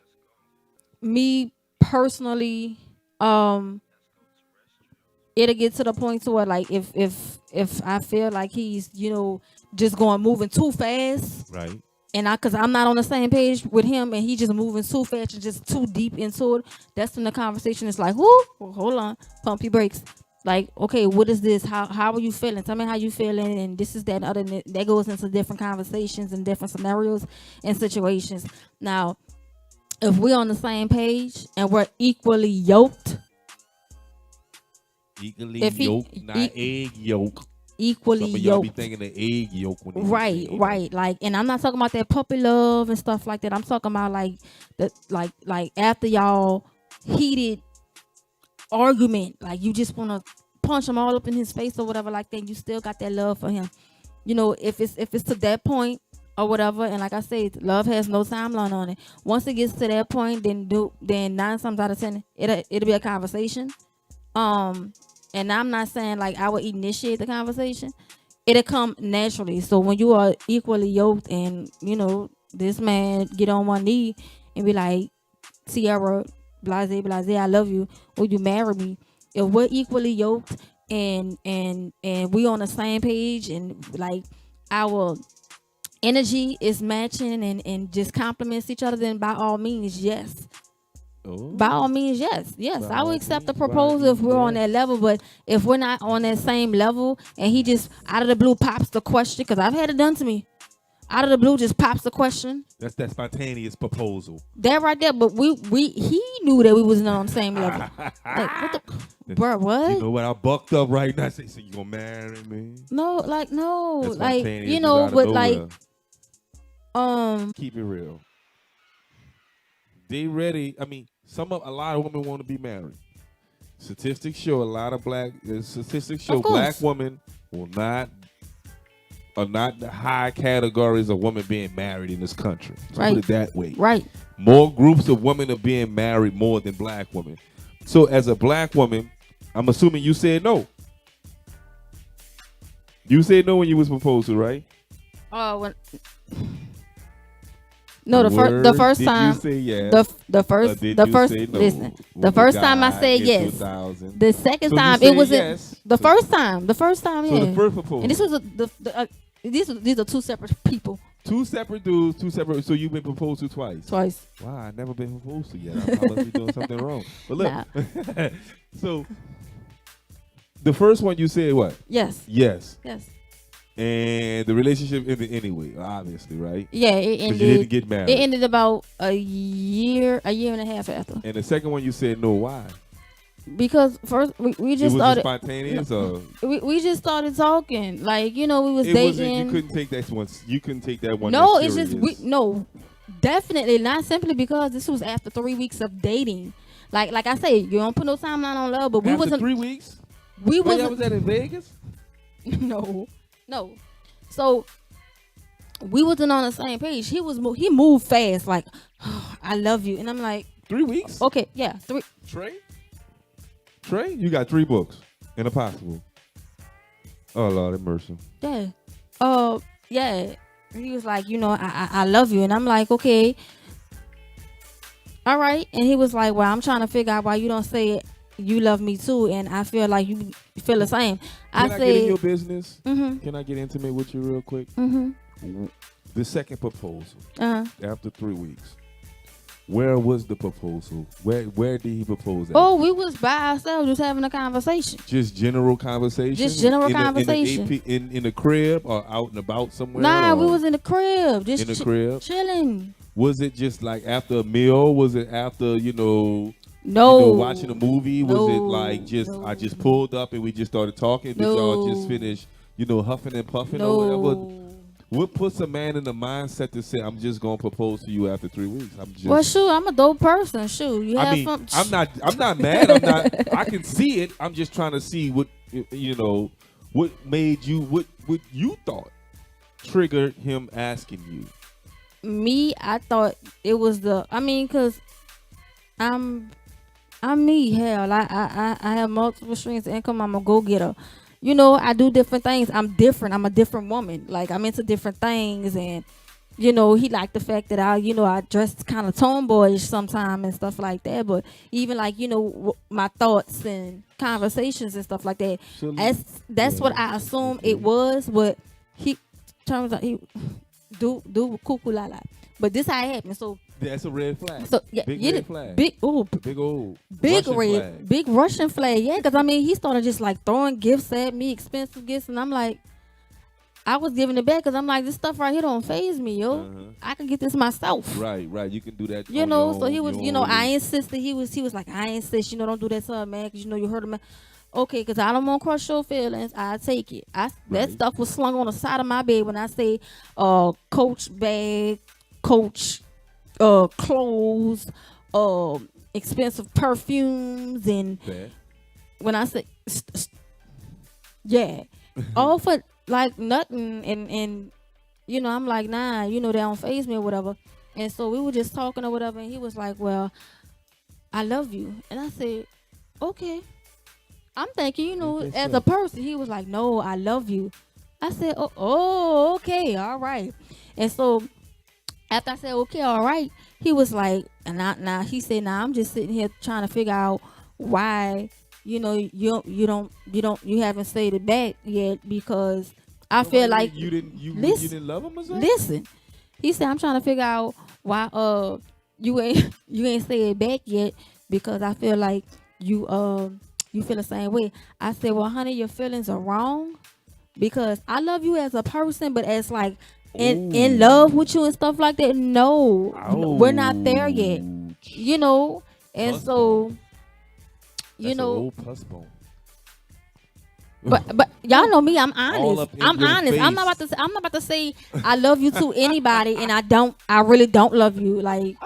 me personally, it'll get to the point to where like if I feel like he's, you know, just moving too fast, right? And cause I'm not on the same page with him, and he just moving too fast and just too deep into it. That's when the conversation is like, whoo, well, hold on, pump your brakes. Like, okay, what is this? How are you feeling? Tell me how you feeling. And this is that and other. And that goes into different conversations and different scenarios and situations. Now, if we're on the same page and we're equally yoked, yolk, not egg yolk. Equally Some of y'all be yoked. thinking the egg yolk when you Right, right. Like, and I'm not talking about that puppy love and stuff like that. I'm talking about like the like after y'all heated argument, like you just want to punch him all up in his face or whatever like that. You still got that love for him. You know, if it's to that point or whatever, and like I said, love has no timeline on it. Once it gets to that point, then 9 times out of 10, it'll be a conversation. And I'm not saying like I would initiate the conversation. It'll come naturally. So when you are equally yoked and, you know, this man get on one knee and be like, Tiara, blase, I love you. Will you marry me? If we're equally yoked and we on the same page and like our energy is matching and just complements each other, then by all means, yes. By all means, yes. I will accept the proposal if we're on that level. But if we're not on that same level, and he just out of the blue pops the question, because I've had it done to me, out of the blue just pops the question. That's that spontaneous proposal. That right there. But he knew that we wasn't on the same level. Like, what the, bro? What? You know what? I bucked up right now. So you gonna marry me? No, That's like spontaneous, you it's know, out of but nowhere. like, keep it real. They ready. I mean, a lot of women want to be married. Statistics show black women are not the high categories of women being married in this country. Let's Right. put it that way. Right. More groups of women are being married more than black women. So as a black woman, I'm assuming you said no. You said no when you was proposed to, right? when. No, the first Did time. you say yes? The first Or did the you first say no listen. with The first the time I guy said in yes. 2000? The second So you time said it wasn't yes. the first time. The first time, So yeah. the first proposal. And this was these are two separate people. Two separate dudes, two separate. So you've been proposed to twice. Twice. Wow, I never been proposed to yet. I must be doing something wrong. But look, Nah. so The first one you said what? Yes. Yes. Yes. And the relationship ended anyway, obviously, right? Yeah, it ended. You didn't get married. It ended about a year and a half after. And the second one you said no. Why? Because first we just it was started spontaneous, or we just started talking, like, you know, we was it dating. wasn't, you couldn't take that one. You couldn't take that one. No, that it's just serious. definitely not, simply because this was after 3 weeks of dating. Like I say, you don't put no timeline on love, but we After wasn't 3 weeks. We Wait, wasn't. was that in Vegas? No. So we wasn't on the same page. He moved fast, like, oh, I love you, and I'm like, 3 weeks. Okay, yeah, 3. Trey, you got 3 books and a possible. Oh Lord have mercy. Yeah. Yeah. He was like, you know, I love you, and I'm like, okay, all right. And he was like, well, I'm trying to figure out why you don't say you love me too, and I feel like you feel the same. Can I I said, get in your business? Mm-hmm. Can I get intimate with you real quick? Mm-hmm. The second proposal, after 3 weeks, where was the proposal? Where did he propose at? Oh, we was by ourselves, just having a conversation. Just general conversation. Just general conversation. In the crib or out and about somewhere? Nah, we or was in the crib, just in the crib, chilling. Was it just like after a meal? Was it after No. watching a movie? Was it like I just pulled up and we just started talking? Did y'all just finish huffing and puffing or whatever? What puts a man in the mindset to say, I'm just gonna propose to you after 3 weeks? Well, shoot, I'm a dope person. Shoot, you have some. I'm not mad. I'm not. I can see it. I'm just trying to see what what made you what you thought triggered him asking you. Me, I thought it was cause I'm me. Hell, I have multiple streams of income. I'm a go-getter. I do different things. I'm different. I'm a different woman. Like, I'm into different things, and he liked the fact that I dress kind of tomboyish sometimes and stuff like that. But even like my thoughts and conversations and stuff like that. That's what I assume it was. But he turns out he do cuckoo la la. But this how it happened. So that's a red flag. So yeah, big red flag. Big Russian red, flag. big Russian flag. Yeah, because he started just like throwing gifts at me, expensive gifts, and I'm like, I was giving it back because I'm like, this stuff right here don't faze me, yo. I can get this myself. Right. You can do that. So he was, I insisted. He was like, I insist. Don't do that to her, man, because you hurt him. Okay, because I don't want to crush your feelings. I take it. That stuff was slung on the side of my bed when I say, Coach bag, Coach clothes, expensive perfumes, and when I say all for like nothing, and I'm like, nah, they don't faze me or whatever. And so we were just talking or whatever, and he was like, well, I love you. And I said, okay. I'm thinking, as a person. He was like, no, I love you. I said, oh, okay, all right. And so after I said, okay, all right, he was like, he said, I'm just sitting here trying to figure out why, you haven't said it back yet, because I feel like you didn't love him or something? Listen, he said, I'm trying to figure out why you ain't said it back yet, because I feel like you feel the same way. I said, well, honey, your feelings are wrong, because I love you as a person, but as like in love with you and stuff like that, no, we're not there yet. And so That's an old puss bone. But y'all know me, I'm honest. I'm honest. Face. I'm not about to say I love you to anybody, and I really don't love you. Like,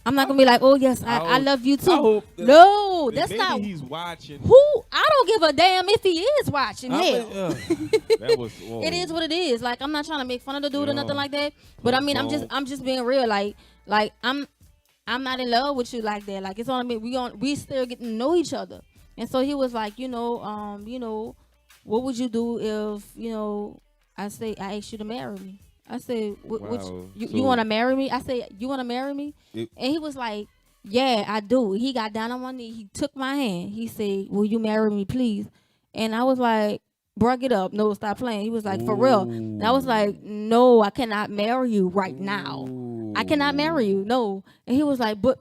I'm not gonna be like, oh yes, I love you too. No, that's not. He's watching. I don't give a damn if he is watching. That was. Whoa. It is what it is. Like, I'm not trying to make fun of the dude or nothing like that. But I'm just being real. Like I'm not in love with you like that. Like, it's on me. We still getting to know each other. And so he was like, what would you do if I asked you to marry me? I said, you want to marry me? I said, you want to marry me? And he was like, yeah, I do. He got down on one knee. He took my hand. He said, will you marry me, please? And I was like, bro, get up. No, stop playing. He was like, for real. And I was like, no, I cannot marry you right now. I cannot marry you. No. And he was like, but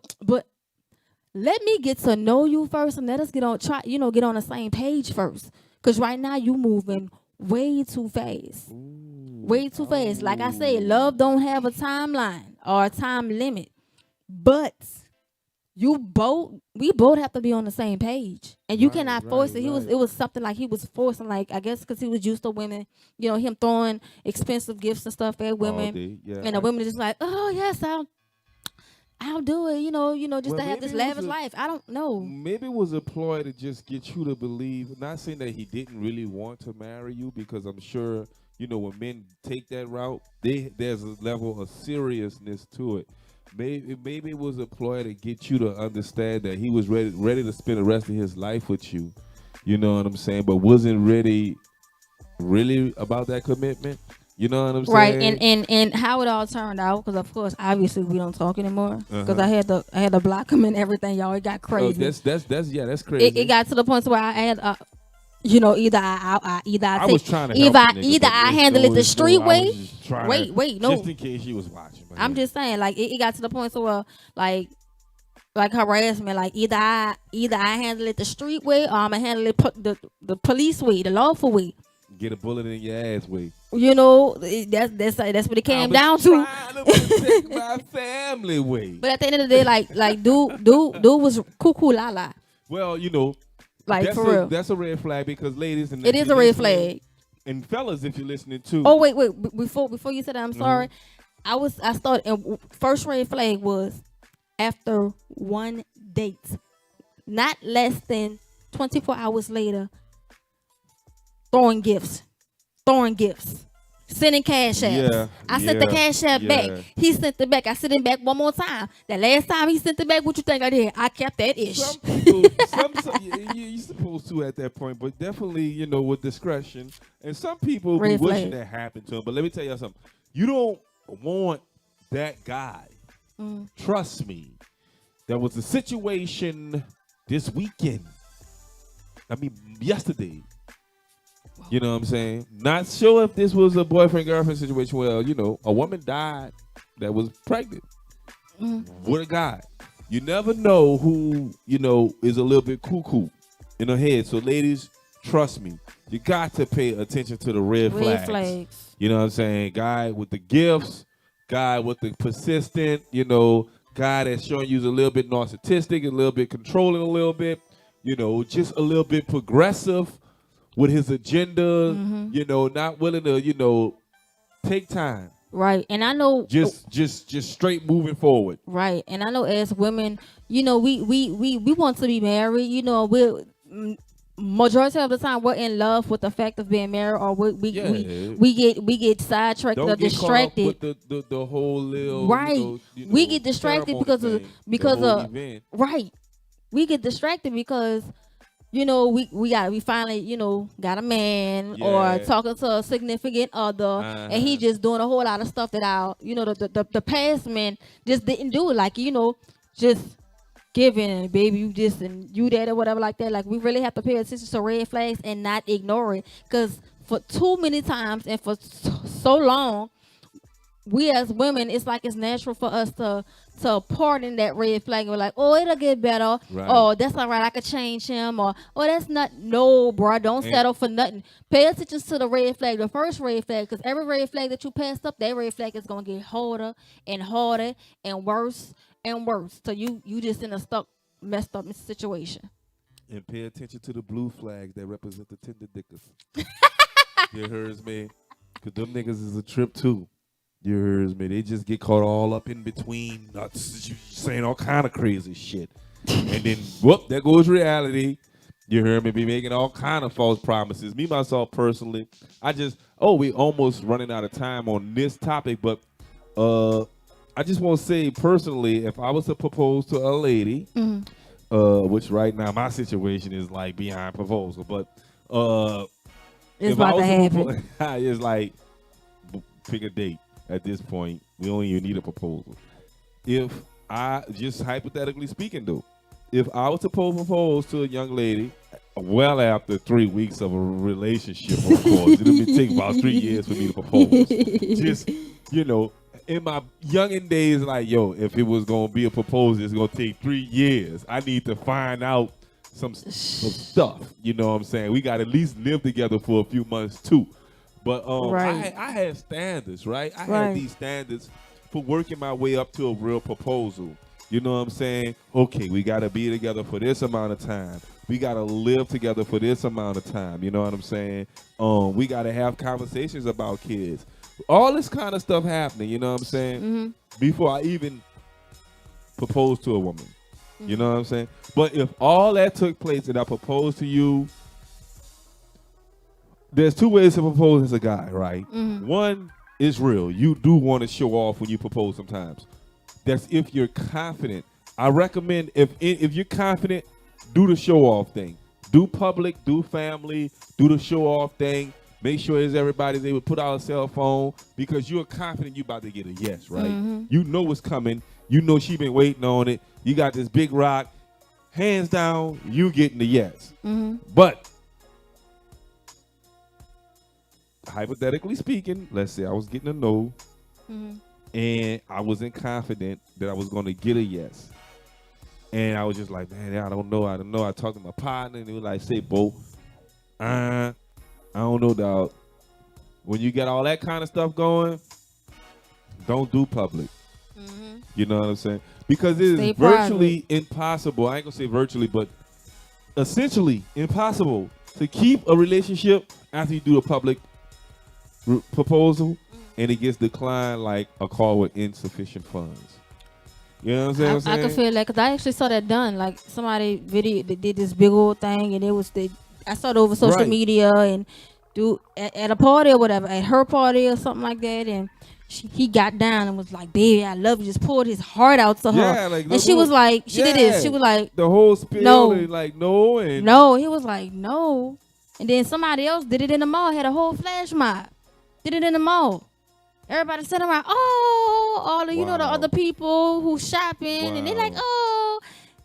let me get to know you first, and let us get on the same page first. Cause right now you moving way too fast. Way too fast. Like I said, love don't have a timeline or a time limit. But we both have to be on the same page. And you cannot force it. It was something like he was forcing, like, I guess because he was used to women, him throwing expensive gifts and stuff at women. And the women are just like, oh yes, I'll do it, just to have this lavish life. I don't know. Maybe it was a ploy to just get you to believe, not saying that he didn't really want to marry you, because I'm sure, when men take that route, there's a level of seriousness to it. Maybe it was a ploy to get you to understand that he was ready to spend the rest of his life with you. You know what I'm saying? But wasn't really about that commitment. You know what I'm saying? Right, and how it all turned out, because of course, obviously, we don't talk anymore. Because I had to block him and everything, y'all. It got crazy. That's crazy. It got to the point where I had either I handle it the street way. Wait, no. Just in case she was watching. I'm just saying, like it got to the point where like harassment, like either I handle it the street way, or I'm gonna handle it the police way, the lawful way. Get a bullet in your ass way. That's what it came down to. Protect my family way. But at the end of the day, like dude was cuckoo la la. Well, like that's for real, that's a red flag, because ladies, and it is a red flag. And fellas, if you're listening too. Oh wait, before you said that, I'm sorry. I started, and first red flag was after one date, not less than 24 hours later, throwing gifts, sending cash apps. Yeah, I sent the cash app back. He sent it back. I sent it back one more time. The last time he sent it back, what you think I did? I kept that ish. Some people, you're supposed to at that point, but definitely, with discretion. And some people be wishing that happened to them. But let me tell you something. You don't want that guy. Trust me. There was a situation this weekend. Yesterday. You know what I'm saying? Not sure if this was a boyfriend-girlfriend situation. Well, a woman died that was pregnant with a guy. You never know who, is a little bit cuckoo in her head. So, ladies, trust me. You got to pay attention to the red flags. You know what I'm saying? Guy with the gifts, guy with the persistent, guy that's showing you a little bit narcissistic, a little bit controlling a little bit, just a little bit progressive with his agenda, not willing to, take time. Right. And I know just straight moving forward. Right. And I know as women, we want to be married, majority of the time we're in love with the fact of being married, or we get sidetracked or distracted with the whole little we get distracted because of right. We get distracted because we finally, got a man or talking to a significant other, and he just doing a whole lot of stuff that our, the past men just didn't do. Like, just giving and baby, you this and you that or whatever like that. Like, we really have to pay attention to red flags and not ignore it. Because for too many times and for so long, we as women, it's like it's natural for us to pardon that red flag. We're like, oh, it'll get better. Right. Oh, that's all right. I could change him. Or, oh, that's not. No, bro. Don't settle for nothing. Pay attention to the red flag, the first red flag, because every red flag that you passed up, that red flag is going to get harder and harder and worse and worse. So you just in a messed up situation. And pay attention to the blue flags that represent the tender dickers. You heard me? Because them niggas is a trip too. You heard me? They just get caught all up in between, saying all kind of crazy shit. And then, whoop, there goes reality. You heard me? Be making all kind of false promises. Me, myself, personally, we almost running out of time on this topic, but I just want to say, personally, if I was to propose to a lady, which right now my situation is like behind proposal, but it's about to happen. It's like, pick a date. At this point, we don't even need a proposal. If I, just hypothetically speaking though, if I was to propose to a young lady, well after 3 weeks of a relationship, of course, it'll take about 3 years for me to propose. Just, in my youngin' days, like, if it was going to be a proposal, it's going to take 3 years. I need to find out some stuff. You know what I'm saying? We got to at least live together for a few months too. But Right. I had standards, right? I Right. had these standards for working my way up to a real proposal. You know what I'm saying? Okay, we got to be together for this amount of time. We got to live together for this amount of time. You know what I'm saying? We got to have conversations about kids. All this kind of stuff happening, you know what I'm saying? Before I even propose to a woman. You know what I'm saying? But if all that took place and I proposed to you, there's two ways to propose as a guy, right? One is real. You do want to show off when you propose sometimes. That's if you're confident. I recommend if you're confident, do the show off thing. Do public, do family, do the show off thing. Make sure everybody's able to put out a cell phone because you're confident you about to get a yes, right? You know what's coming. You know she been waiting on it. You got this big rock. Hands down, you getting the yes. But hypothetically speaking, let's say I was getting a no and I wasn't confident that I was going to get a yes. And I was just like, man, I don't know. I talked to my partner and he was like, say, Bo, I don't know, dog. When you get all that kind of stuff going, don't do public. You know what I'm saying? Because it is virtually impossible. I ain't going to say virtually, but essentially impossible to keep a relationship after you do a public proposal and it gets declined like a call with insufficient funds. You know what I'm saying? I can feel that because I actually saw that done. Like somebody they did this big old thing and I saw it over social media and at a party or whatever, at her party or something like that, and he got down and was like, baby, I love you, just poured his heart out to her. Like and she was like, she did this. She was like, the whole spiel no. And like, no. And no, he was like, no. And then somebody else did it in the mall, had a whole flash mob. Did it in the mall. Everybody sitting around, all the, you know, the other people who shopping, and they like,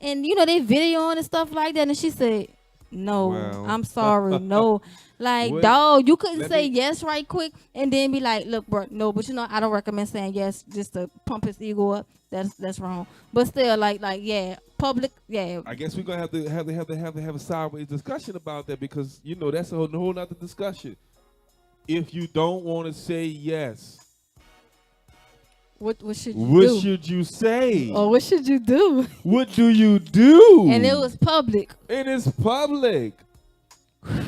and you know, they videoing and stuff like that. And she said, no, I'm sorry, no. Like, dog, you couldn't say yes right quick and then be like, look, bro, no, but you know, I don't recommend saying yes just to pump his ego up. That's wrong. But still, like, yeah, public, yeah. I guess we're gonna have to have a sideways discussion about that because you know that's a whole nother discussion. If you don't want to say yes, what should you do? What should you say? Or what should you do? What do you do? And it was public. It is public.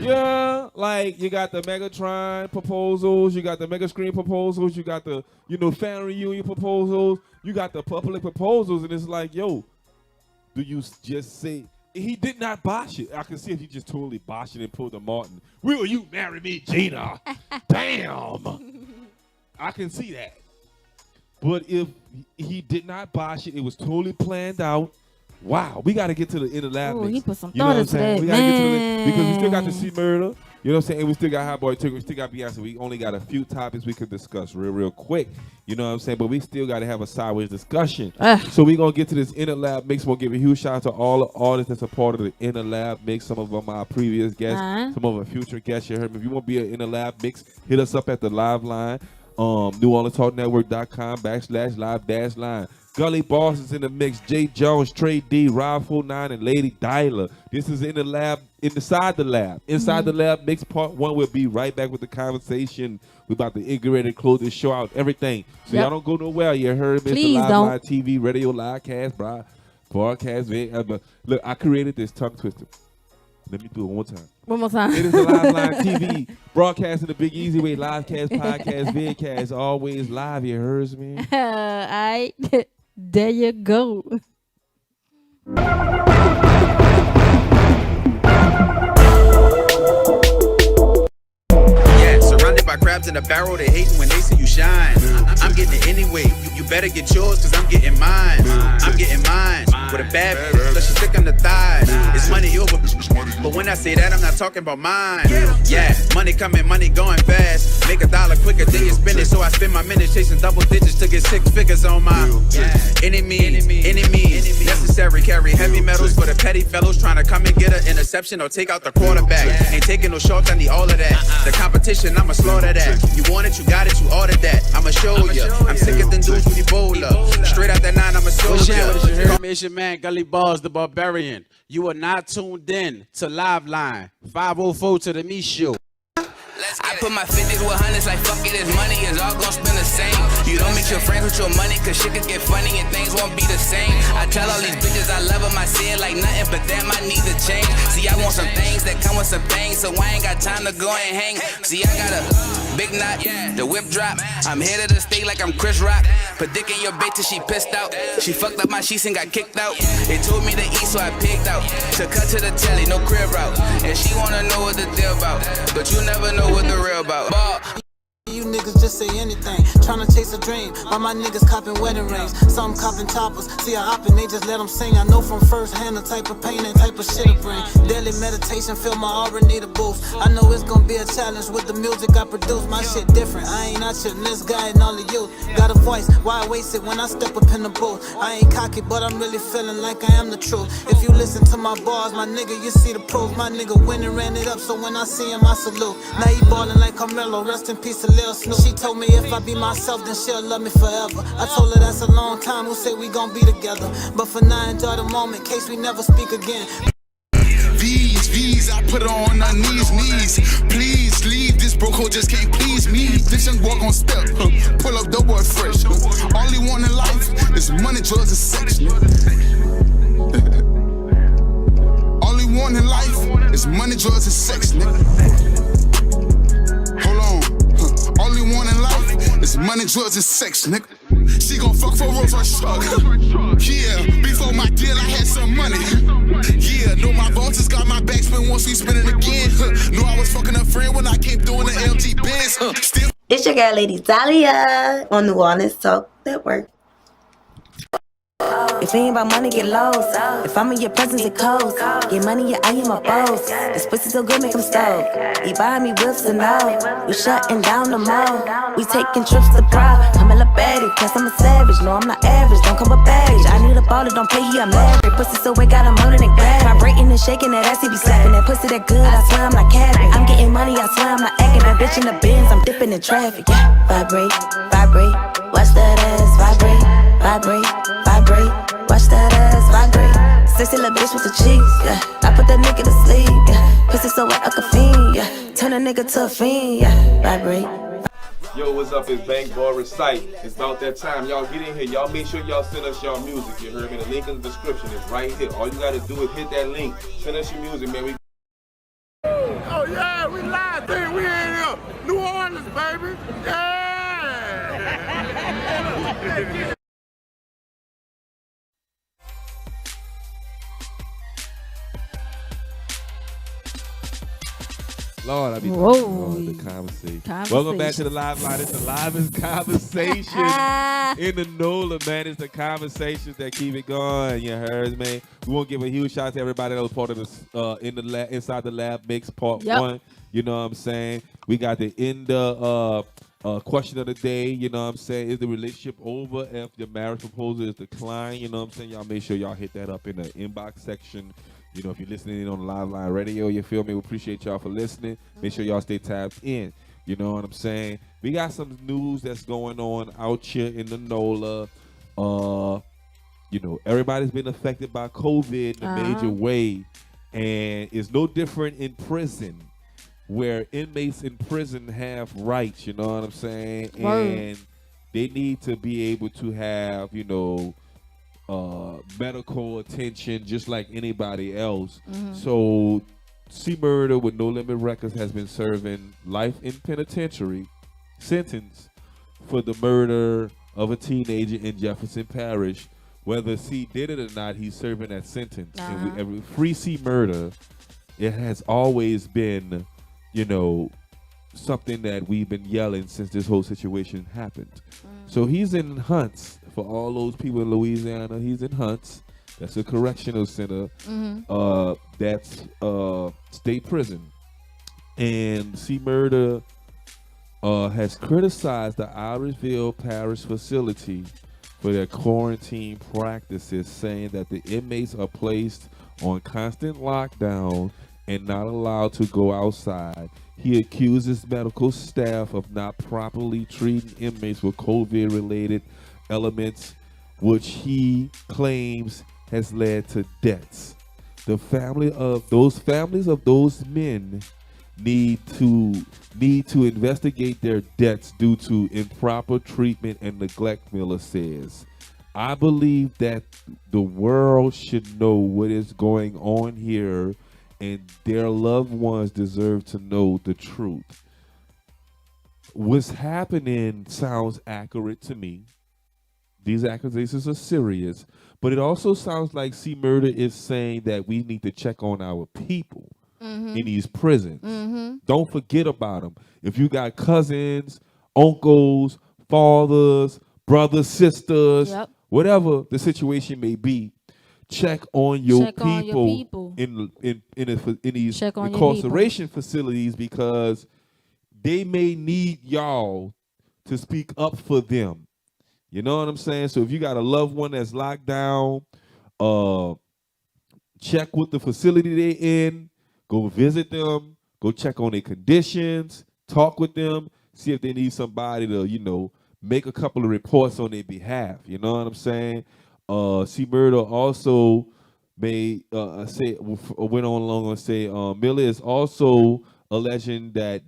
Yeah, like you got the Megatron proposals, you got the Mega Screen proposals, you got the, you know, family reunion proposals, you got the public proposals, and it's like, yo, do you just say, he did not bosh it. I can see if he just totally boshed it and pulled the Martin. Will you marry me, Gina? Damn. I can see that. But if he did not bosh it, it was totally planned out. Wow, we got to get to the inner lab mix. He put some you know thought what I'm into saying? that, We got to get to man. because we still got to see murder. You know what I'm saying? And we still got Hot Boy Ticker. We still got Beyonce. We only got a few topics we could discuss real quick. You know what I'm saying? But we still got to have a sideways discussion. So we're going to get to this inner lab mix. We'll give a huge shout out to all the artists that's a part of the inner lab mix. Some of them are previous guests. Some of them future guests. You heard me. If you want to be an inner lab mix, hit us up at the live line. NewOrleansTalkNetwork.com/live-line. Gully Boss is in the mix. Jay Jones, Trey D, Rob 49, and Lady Dyla. This is in the lab, inside the lab. Inside the lab mix part 1. We'll be right back with the conversation. We're about to get ready to close this show out. Everything. So y'all don't go nowhere. You heard me. It's the Live TV, radio, live cast, broadcast. Look, I created this tongue twister. Let me do it one more time. One more time. It is the Live Line TV, broadcasting the big easy way, live cast, podcast, vidcast, always live. You heard me? All right. There you go. Yeah, surrounded by crabs in a barrel, they hating when they see you shine. I'm getting it anyway. You better get yours, cause I'm getting mine. I'm getting mine. With a bad bitch, let you stick on the thighs. It's money over. But when I say that, I'm not talking about mine. Yeah, money coming, money going fast. Make $1 quicker than you spend it, so I spend my minutes chasing double digits to get 6 figures on my enemies. Necessary, carry heavy metals for the petty fellows trying to come and get an interception or take out the quarterback. Ain't taking no shorts, I need all of that. The competition, I'ma slaughter that. You want it, you got it, you ordered that. I'ma show ya. I'm sicker than dudes with Ebola. Straight out that 9, I'm a soldier. It's your man, Gully Balls, the Barbarian. You are not tuned in to Live Line 504 to the Me Show. I put my fitness with hundreds like fuck it, this money is all gon' spend the same. You don't mix your friends with your money, cause shit can get funny and things won't be the same. I tell all these bitches I love them, I say it like nothing, but damn, I need to change. See, I want some things that come with some pain, so I ain't got time to go and hang. See, I got a big knot, the whip drop. I'm head of the state like I'm Chris Rock. Predicting your bitch till she pissed out. She fucked up my sheets and got kicked out. They told me to eat, so I picked out. To cut to the telly, no crib route. And she wanna know what the deal about, but you never know what the real about. You niggas just say anything, tryna chase a dream. All my niggas copping wedding rings, some copping choppers. See I hop and they just let them sing. I know from first hand the type of pain and type of shit it bring. Daily meditation, feel my aura need a boost. I know it's gonna be a challenge with the music I produce. My shit different, I ain't out here this guy and all of you. Got a voice, why waste it when I step up in the booth? I ain't cocky, but I'm really feeling like I am the truth. If you listen to my bars, my nigga, you see the proof. My nigga win and ran it up, so when I see him, I salute. Now he ballin' like Carmelo, rest in peace to Lil Snoop. She told me if I be myself, then she'll love me forever. I told her that's a long time, who say we gon' be together. But for now, enjoy the moment, case we never speak again. V's, I put her on her knees. Please leave, this broke hoe just can't please me. This young boy gon' step, pull up the boy fresh. All he want in life is money, drugs, and sex. All he want in life is money, drugs, and sex, nigga. All he want in life is money, drugs, and sex, nigga. She gon' fuck for Rolls Royce truck. Yeah, before my deal, I had some money. Yeah, know my vultures got my back, spin once we spin it again. Knew I was fucking a friend when I came through in the LG Benz. Still. It's your girl, Lady Dahlia, on New Orleans Talk Network. If it ain't about money, get lost. If I'm in your presence, it cold. Get money, yeah, I am a boss. This pussy so good, make him stop. He buying me whips and all. We shutting down the mall. We taking trips to Prague. I'm a baddie, cause I'm a savage. No, I'm not average, don't come with baggage. I need a baller, don't play, he I'm married. Pussy so wet, got him holding it back. Vibrating and shaking that ass, he be slapping. That pussy that good, I swear I'm not capping. I'm getting money, I swear I'm not acting. That bitch in the Benz, I'm dipping in traffic, yeah. Vibrate, vibrate, watch that ass vibrate. Vibrate, vibrate, watch that ass vibrate. Sexy little bitch with the cheeks, yeah. I put that nigga to sleep, yeah. Pussy so wet, like a fiend, yeah. Turn a nigga to a fiend, yeah. Vibrate. Yo, what's up? It's BankBoy Resight. It's about that time. Y'all get in here. Y'all make sure y'all send us y'all music. You heard me? The link in the description is right here. All you gotta do is hit that link. Send us your music, man. Oh yeah, we live, dude. We in here. New Orleans, baby. Yeah. Lord, I be Whoa. the conversation. Welcome back to the live line. It's the livest conversation in the NOLA, man. It's the conversations that keep it going. You heard me. We want to give a huge shout out to everybody that was part of this inside the lab mix part 1. You know what I'm saying? We got the question of the day. You know what I'm saying? Is the relationship over if the marriage proposal is declined? You know what I'm saying? Y'all make sure y'all hit that up in the inbox section. You know, if you're listening in on Live Line Radio, you feel me? We appreciate y'all for listening. Make sure y'all stay tapped in. You know what I'm saying? We got some news that's going on out here in the NOLA. You know, everybody's been affected by COVID in a major way. And it's no different in prison, where inmates in prison have rights, you know what I'm saying? And they need to be able to have, you know, medical attention just like anybody else. So C Murder with No Limit Records has been serving life in penitentiary sentence for the murder of a teenager in Jefferson Parish. Whether C did it or not, he's serving that sentence. And Free C Murder, it has always been, you know, something that we've been yelling since this whole situation happened. So he's in Hunts. For all those people in Louisiana, he's in Hunts. That's a correctional center. That's state prison. And C Murder has criticized the Irisville Parish facility for their quarantine practices, saying that the inmates are placed on constant lockdown and not allowed to go outside. He accuses medical staff of not properly treating inmates with COVID-related elements, which he claims has led to deaths. The families of those men need to investigate their deaths due to improper treatment and neglect, Miller says. I believe that the world should know what is going on here, and their loved ones deserve to know the truth. What's happening sounds accurate to me. These accusations are serious, but it also sounds like C Murder is saying that we need to check on our people in these prisons. Don't forget about them. If you got cousins, uncles, fathers, brothers, sisters, whatever the situation may be, check on your people in these incarceration facilities, because they may need y'all to speak up for them. You know what I'm saying? So if you got a loved one that's locked down, check what the facility they in, go visit them, go check on their conditions, talk with them, see if they need somebody to, make a couple of reports on their behalf. You know what I'm saying? C Murder also went on along and say Miller is also alleging that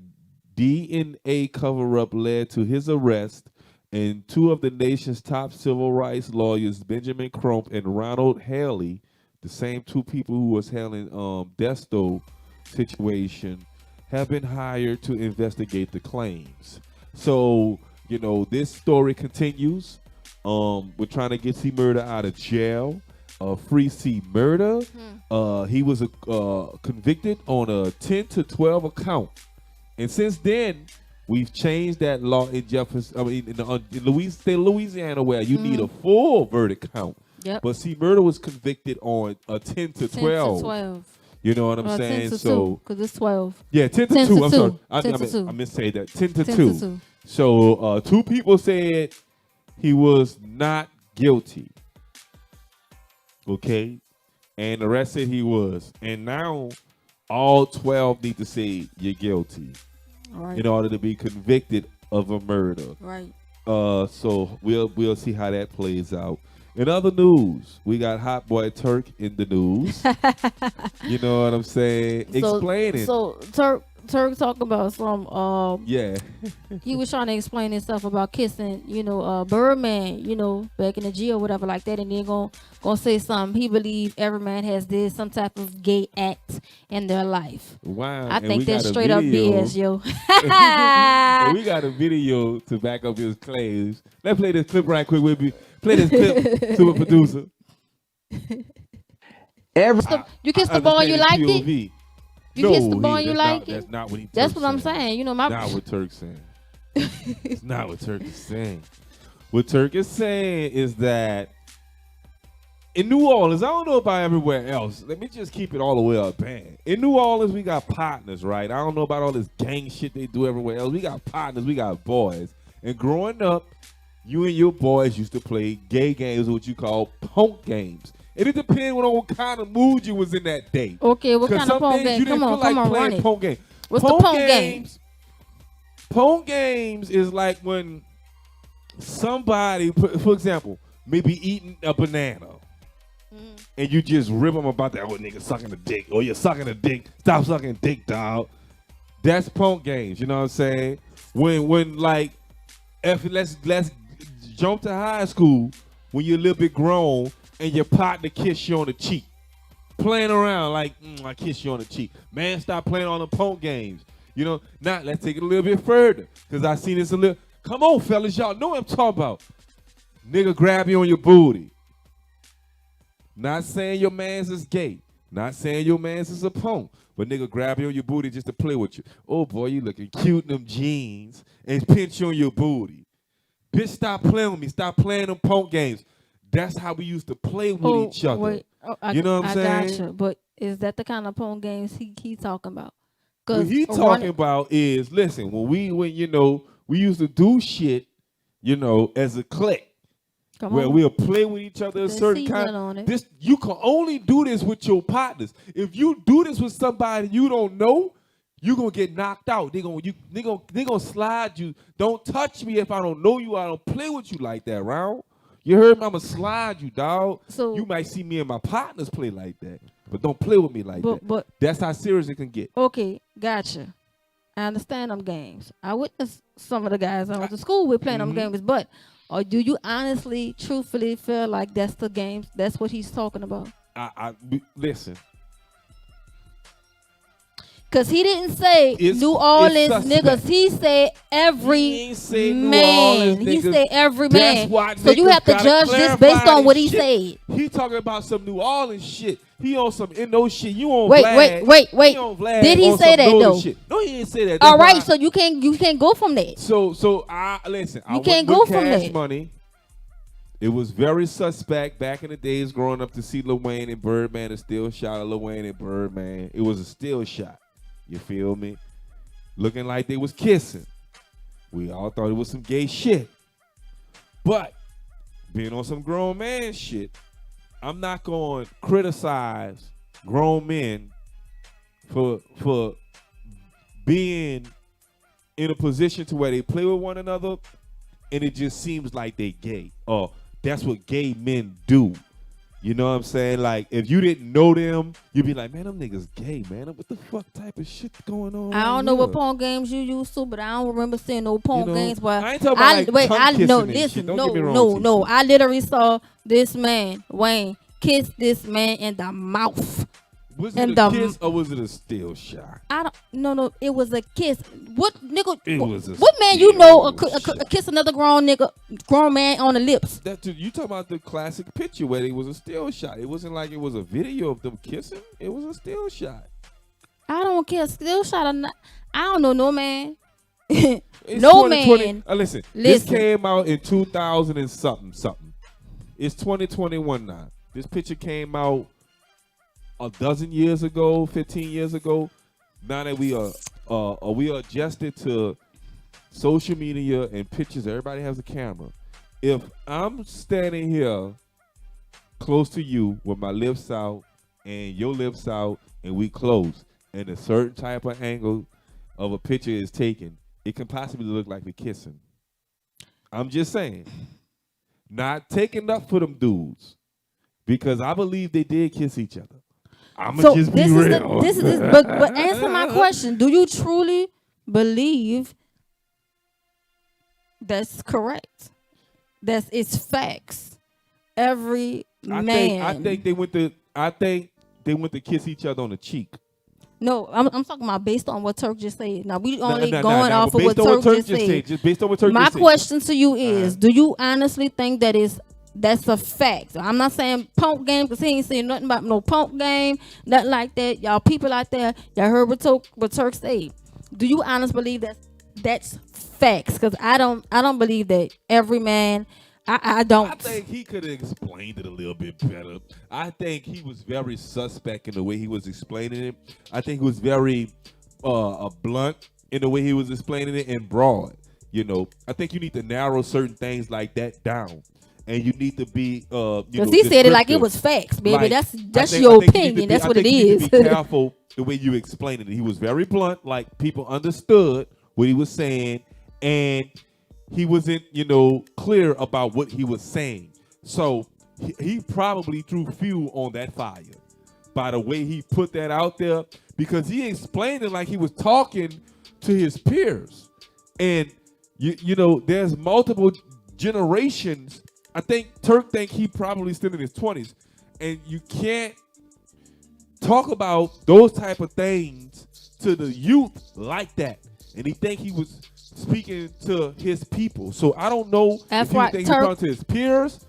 DNA cover-up led to his arrest, and two of the nation's top civil rights lawyers, Benjamin Crump and Ronald Haley, the same two people who was handling Desto situation, have been hired to investigate the claims. So, this story continues. We're trying to get C Murder out of jail. Free C Murder. He was convicted on a 10 to 12 account. And since then, we've changed that law in Louisiana, where you need a full verdict count. Yep. But C Murder was convicted on a 10 to 12. 10 to 12. You know what I'm saying? 10 to so, because it's 12. Yeah, 10 to 2. I'm sorry. I missay that. 10 to 2. So, two people said he was not guilty. Okay? And the rest said he was. And now, all 12 need to say you're guilty. Right. In order to be convicted of a murder. Right. So we'll see how that plays out. In other news, we got Hot Boy Turk in the news. You know what I'm saying? Explaining. So Turk talking about some he was trying to explain his stuff about kissing, Birdman, back in the G or whatever like that, and then gonna say something. He believe every man has this some type of gay act in their life. Wow. I think that's straight up BS, yo. And we got a video to back up his claims. Let's play this clip right quick with me. Play this clip, super producer. You kissed the boy and you liked it? You kissed the boy and you liked it? That's not what he That's what I'm saying. Not what Turk's saying. It's not what Turk is saying. What Turk is saying is that in New Orleans, I don't know about everywhere else. Let me just keep it all the way up, man. In New Orleans, we got partners, right? I don't know about all this gang shit they do everywhere else. We got partners, we got boys. And growing up, you and your boys used to play gay games, what you call punk games. And it depends on what kind of mood you was in that day. Okay, what kind of punk game? Come on, run it. Punk game. What's the punk games? Punk games is like when somebody, for example, maybe eating a banana. And you just rip them about that, nigga sucking a dick. Or you're sucking a dick. Stop sucking dick, dog. That's punk games, you know what I'm saying? When like, if let's jump to high school, when you're a little bit grown and your partner kiss you on the cheek. Playing around like, I kiss you on the cheek. Man, stop playing on the punk games. Now, let's take it a little bit further. Because I seen this a little. Come on, fellas, y'all know what I'm talking about. Nigga grab you on your booty. Not saying your man's is gay. Not saying your man's is a punk. But nigga grab you on your booty just to play with you. Oh, boy, you looking cute in them jeans. And pinch you on your booty. Bitch, stop playing with me. Stop playing them punk games. That's how we used to play with each other. Wait. You know what I'm saying? Gotcha. But is that the kind of punk games he talking about? What he talking about is, listen, when you know, we used to do shit, you know, as a clique. Where we'll play with each other a certain kind. This you can only do this with your partners. If you do this with somebody you don't know, you're gonna get knocked out. They gonna slide you. Don't touch me if I don't know you. I don't play with you like that, round. You heard me? I'ma slide you, dog. So you might see me and my partners play like that, but don't play with me like that. But that's how serious it can get. Okay, gotcha. I understand them games. I witnessed some of the guys I went to school with playing them games, but. Or do you honestly, truthfully feel like that's the games? That's what he's talking about? Listen. Because he didn't say New Orleans niggas. He said every man. He said every man. So you have to judge this based on what he said. He talking about some New Orleans shit. He on some Indo shit. You on wait. He on Vlad. Did he say that though? Shit. No, he didn't say that. All right, so you can't go from that. So I listen. You can't go from that. Money. It was very suspect back in the days growing up to see Lil Wayne and Birdman, a still shot of Lil Wayne and Birdman. It was a still shot. You feel me? Looking like they was kissing. We all thought it was some gay shit. But being on some grown man shit, I'm not going to criticize grown men for being in a position to where they play with one another and it just seems like they gay. Or that's what gay men do. You know what I'm saying? Like, if you didn't know them, you'd be like, man, them niggas gay, man. What the fuck type of shit going on? I don't know what porn games you used to, but I don't remember seeing no porn games. But I ain't talking about no. I literally saw this man, Wayne, kiss this man in the mouth. Was it a kiss or was it a still shot? No. It was a kiss. What nigga? What man you know a kiss another grown man on the lips? You talking about the classic picture where it was a still shot? It wasn't like it was a video of them kissing. It was a still shot. I don't care, still shot or not. I don't know no man. No man. Listen, this came out in 2000 and something. It's 2021 now. This picture came out a dozen years ago, 15 years ago. Now that we are adjusted to social media and pictures, everybody has a camera. If I'm standing here close to you with my lips out and your lips out and we close and a certain type of angle of a picture is taken, it can possibly look like we're kissing. I'm just saying. Not taking up for them dudes because I believe they did kiss each other. I'ma just be real. But answer my question. Do you truly believe that's correct? It's facts. Every man. I think they went to kiss each other on the cheek. No, I'm talking about based on what Turk just said. Now we only going off of what Turk just said. Just based on what Turk just said. My question to you is: do you honestly think that's a fact? I'm not saying punk game because he ain't saying nothing about no punk game, nothing like that. Y'all people out there, y'all heard what Turk said. Do you honestly believe that's facts? Because I don't believe that every man. I don't. I think he could have explained it a little bit better. I think he was very suspect in the way he was explaining it. I think he was very blunt in the way he was explaining it and broad. You know, I think you need to narrow certain things like that down. And you need to be, because he said it like it was facts, baby. Like, that's your opinion. That's what it is. You need to be careful the way you explain it. He was very blunt, like people understood what he was saying, and he wasn't, clear about what he was saying. So he probably threw fuel on that fire by the way he put that out there, because he explained it like he was talking to his peers, and there's multiple generations. I think Turk he probably still in his 20s, and you can't talk about those type of things to the youth like that. And he think he was speaking to his people. So I don't know if he think he's talking to his peers,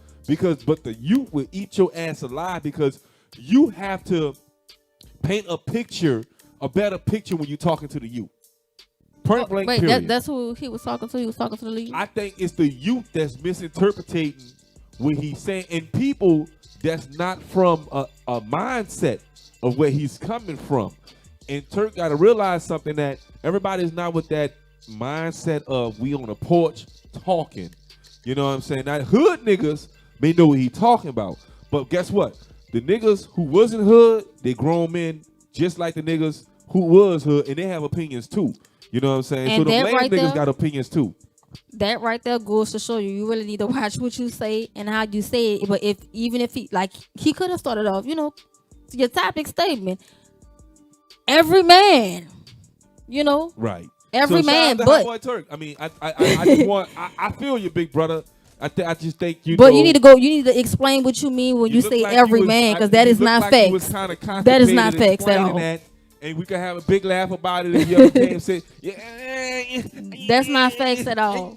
but the youth will eat your ass alive, because you have to paint a better picture when you're talking to the youth. Point blank, period. That's who he was talking to. He was talking to the league. I think it's the youth that's misinterpreting what he's saying, and people that's not from a mindset of where he's coming from And Turk got to realize something, that everybody's not with that mindset of we on the porch talking. You know what I'm saying? Now, hood niggas may know what he talking about. But guess what? The niggas who wasn't hood, they grown men just like the niggas who was hood, and they have opinions too. You know what I'm saying? And so the that lame right niggas there- got opinions too. That right there goes to show you really need to watch what you say and how you say it. But even if he could have started off, your topic statement. Every man, Right. Every so man, shout out to but Hot Boy Turk. I mean, I just want. I feel you, big brother. I just think you. But know, you need to go. You need to explain what you mean when you look say like every was- man, because I- that you is look not like you was facts. kinda That is not constipated facts at explaining all. that, and we could have a big laugh about it if you ever came and said, That's not facts at all.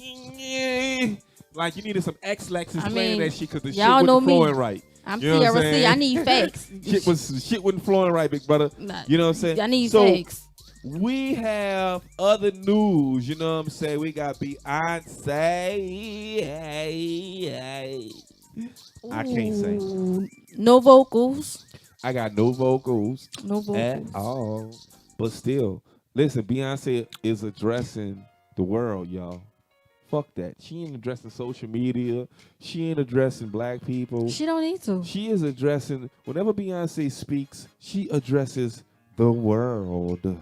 like you needed some X-Lax I explaining mean, that shit because the shit y'all know wasn't me. flowing right. I'm You know what Tiara C. saying? I need facts. shit wasn't flowing right, big brother. You know what I'm saying? I need so, facts. We have other news, you know what I'm saying? We got Beyonce. I can't sing. No vocals. I got no vocals. No vocals. At all. But still, listen, Beyonce is addressing the world, y'all. Fuck that. She ain't addressing social media. She ain't addressing black people. She don't need to. She is addressing, whenever Beyonce speaks, she addresses the world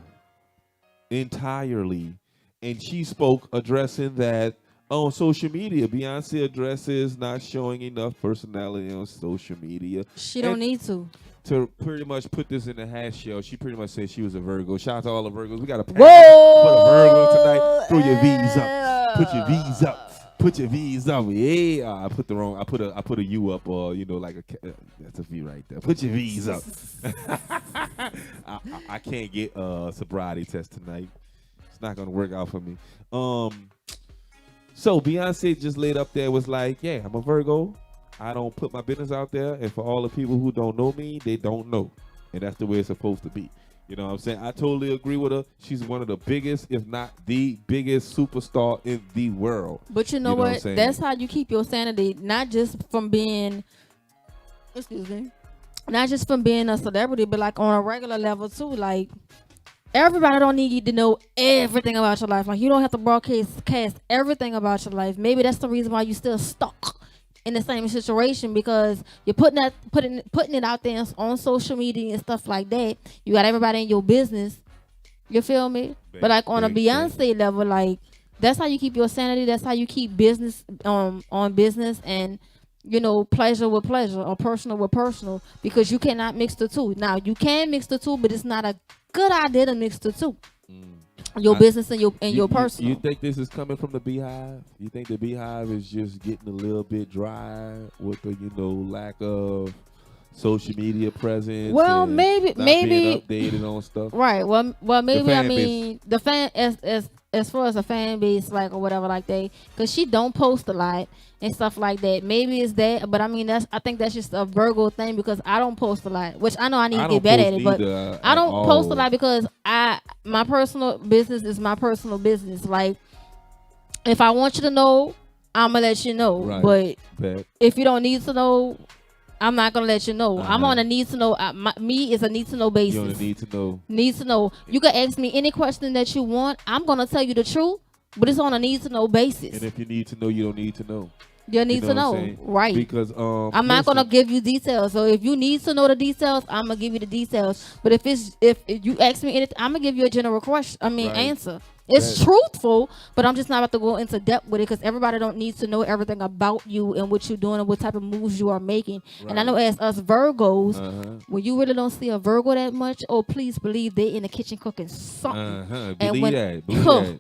entirely. And she spoke addressing that on social media. Beyonce addresses not showing enough personality on social media. She don't need to. To pretty much put this in the hash shell, she pretty much said she was a Virgo. Shout out to all the Virgos. We got a put a Virgo tonight. Throw your V's up. Put your V's up. Put your V's up. Yeah, I put the wrong. I put a U up, or like that's a V right there. Put your V's up. I can't get a sobriety test tonight. It's not gonna work out for me. So Beyonce just laid up there, was like, yeah, I'm a Virgo. I don't put my business out there, and for all the people who don't know me, they don't know, and that's the way it's supposed to be. You know what I'm saying? I totally agree with her. She's one of the biggest, if not the biggest superstar in the world. But you know what? That's how you keep your sanity, not just from being, not just from being a celebrity, but like on a regular level too. Like, everybody don't need you to know everything about your life. Like, you don't have to broadcast everything about your life. Maybe that's the reason why you still stuck in the same situation, because you're putting it out there on social media and stuff like that. You got everybody in your business. You feel me? But like on a Beyonce level, like, that's how you keep your sanity. That's how you keep business on business, and pleasure with pleasure, or personal with personal, because you cannot mix the two. Now you can mix the two, but it's not a good idea to mix the two. Your business and your personal. You think this is coming from the Beehive? You think the Beehive is just getting a little bit dry with the lack of social media presence? Well, and maybe being updated on stuff. Right. Well, maybe. I fan mean, the fan as far as a fan base, like, or whatever, like that, because she don't post a lot and stuff like that. Maybe it's that, but I mean, I think that's just a Virgo thing, because I don't post a lot, which I know I need to get better at it, but I don't post a lot because my personal business is my personal business. Like, if I want you to know, I'm gonna let you know. Right. But if you don't need to know, I'm not gonna let you know. I'm on a need to know. Me is a need to know basis. You on a need to know. Need to know. You can ask me any question that you want. I'm gonna tell you the truth, but it's on a need to know basis. And if you need to know, you don't need to know. You need to know, right? Because I'm not gonna give you details. So if you need to know the details, I'm gonna give you the details. But if you ask me anything, I'm gonna give you a general question. Answer. It's truthful, but I'm just not about to go into depth with it, because everybody don't need to know everything about you and what you're doing and what type of moves you are making. Right. And I know as us Virgos, when you really don't see a Virgo that much, please believe they in the kitchen cooking something. Believe that.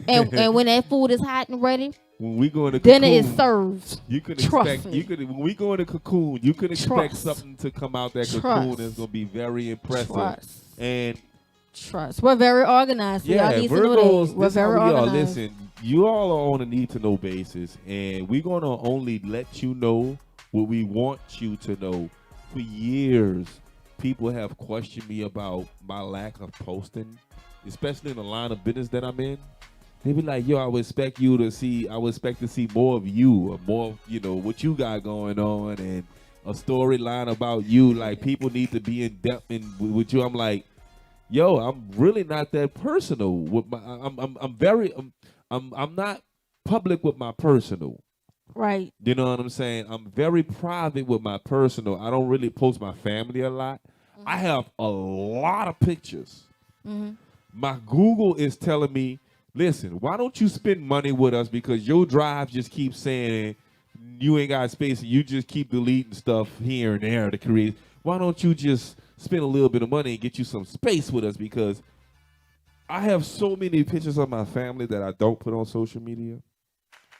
And when that food is hot and ready, when we go in the dinner cocoon, is served. You can expect. When we go in the cocoon, you can expect something to come out that cocoon that's gonna be very impressive. And trust. We're very organized. So y'all need to know that. We're very organized. Listen, you all are on a need to know basis, and we're gonna only let you know what we want you to know. For years, people have questioned me about my lack of posting, especially in the line of business that I'm in. They be like, yo, I would expect to see more of you, or more, what you got going on, and a storyline about you. Like, people need to be in depth with you. I'm like, yo, I'm really not that personal with my. I'm not public with my personal. Right. You know what I'm saying? I'm very private with my personal. I don't really post my family a lot. I have a lot of pictures. My Google is telling me, listen, why don't you spend money with us, because your drive just keeps saying you ain't got space and you just keep deleting stuff here and there to create. Why don't you just spend a little bit of money and get you some space with us, because I have so many pictures of my family that I don't put on social media.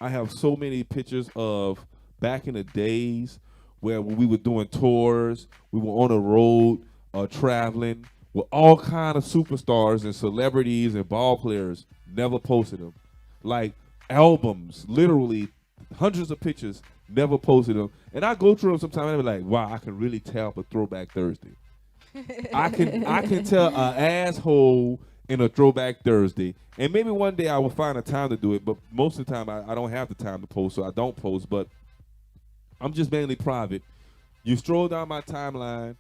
I have so many pictures of back in the days where when we were doing tours, we were on the road traveling with all kind of superstars and celebrities and ball players. Never posted them. Like albums, literally hundreds of pictures, never posted them. And I go through them sometimes and I be like, wow, I can really tell for Throwback Thursday. I can tell an asshole in a Throwback Thursday. And maybe one day I will find a time to do it, but most of the time I don't have the time to post, so I don't post. But I'm just mainly private. You stroll down my timeline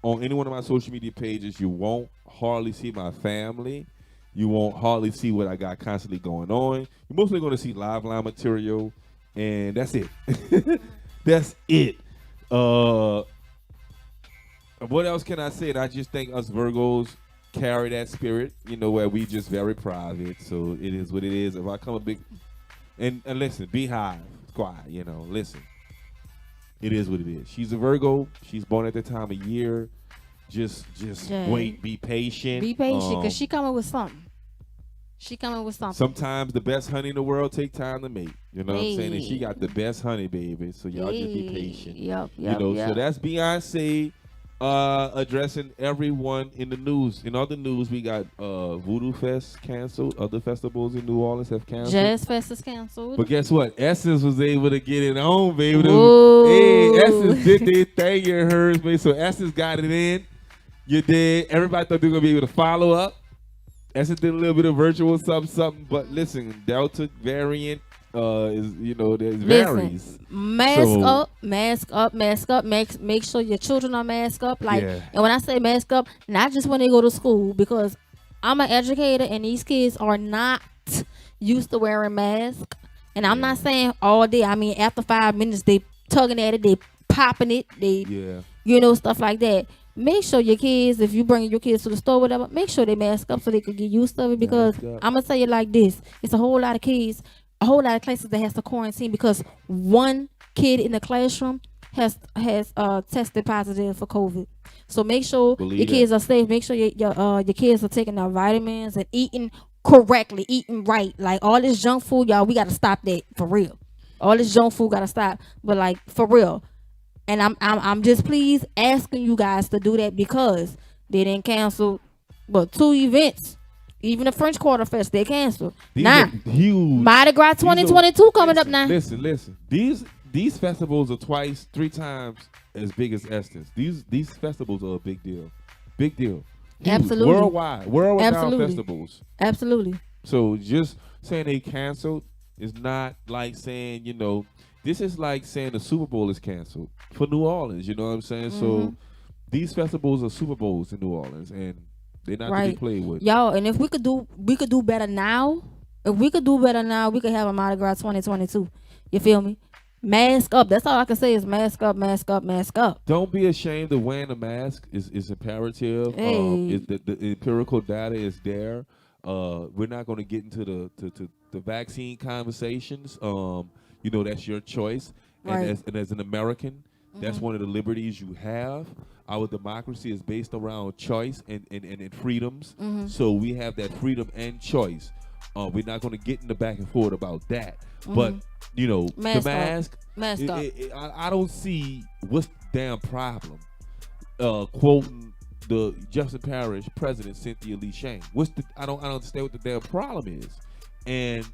on any one of my social media pages, you won't hardly see my family. You won't hardly see what I got constantly going on. You're mostly going to see live line material, and that's it. That's it. What else can I say? I just think us Virgos carry that spirit, where we just very private. So it is what it is. If I come a big and listen, Beehive Squad, listen. It is what it is. She's a Virgo. She's born at the time of year. Just wait, be patient. Be patient, because she coming with something. Sometimes the best honey in the world take time to make. You know what I'm saying? And she got the best honey, baby. So y'all just be patient. Yep. So that's Beyonce addressing everyone in the news. In other news, we got Voodoo Fest canceled. Other festivals in New Orleans have canceled. Jazz Fest is canceled. But guess what? Essence was able to get it on, baby. Ooh. Hey, Essence did their thing in hers, baby. So Essence got it in. You did. Everybody thought they were going to be able to follow up. Essence did a little bit of virtual something. But listen, Delta variant is, there's varies. Mask up. Make sure your children are masked up. And when I say mask up, not just when they go to school, because I'm an educator and these kids are not used to wearing masks. And I'm not saying all day. I mean, after 5 minutes, they tugging at it, they popping it, stuff like that. Make sure your kids, if you bring your kids to the store, whatever, make sure they mask up so they can get used to it. Because I'm gonna tell you like this: it's a whole lot of kids, a whole lot of classes that has to quarantine because one kid in the classroom has tested positive for COVID. So make sure your kids are safe. Make sure your kids are taking their vitamins and eating correctly, eating right. Like all this junk food, y'all, we gotta stop that for real. All this junk food gotta stop. But like for real. And I'm just pleased asking you guys to do that because they didn't cancel, 2 events. Even the French Quarter Fest, they canceled. Now, huge. Mardi Gras 2022 coming up now. Listen. These festivals are 3 times as big as Essence. These festivals are a big deal. Big deal. Huge. Absolutely. Worldwide festivals. Absolutely. So just saying they canceled is not like saying, this is like saying the Super Bowl is canceled for New Orleans. You know what I'm saying? Mm-hmm. So these festivals are Super Bowls in New Orleans, and they're not to be played with. Y'all, and if we could do better now, we could have a Mardi Gras 2022. You feel me? Mask up. That's all I can say is mask up, mask up, mask up. Don't be ashamed of wearing a mask. Is imperative. Hey. The empirical data is there. We're not going to get into the vaccine conversations. That's your choice. Right. And as an American, that's one of the liberties you have. Our democracy is based around choice and freedoms. Mm-hmm. So we have that freedom and choice. We're not going to get in the back and forth about that. Mm-hmm. But, mask the mask, up. I don't see what's the damn problem. Quoting the Jefferson Parish president, Cynthia Lee Shane. I don't understand what the damn problem is. And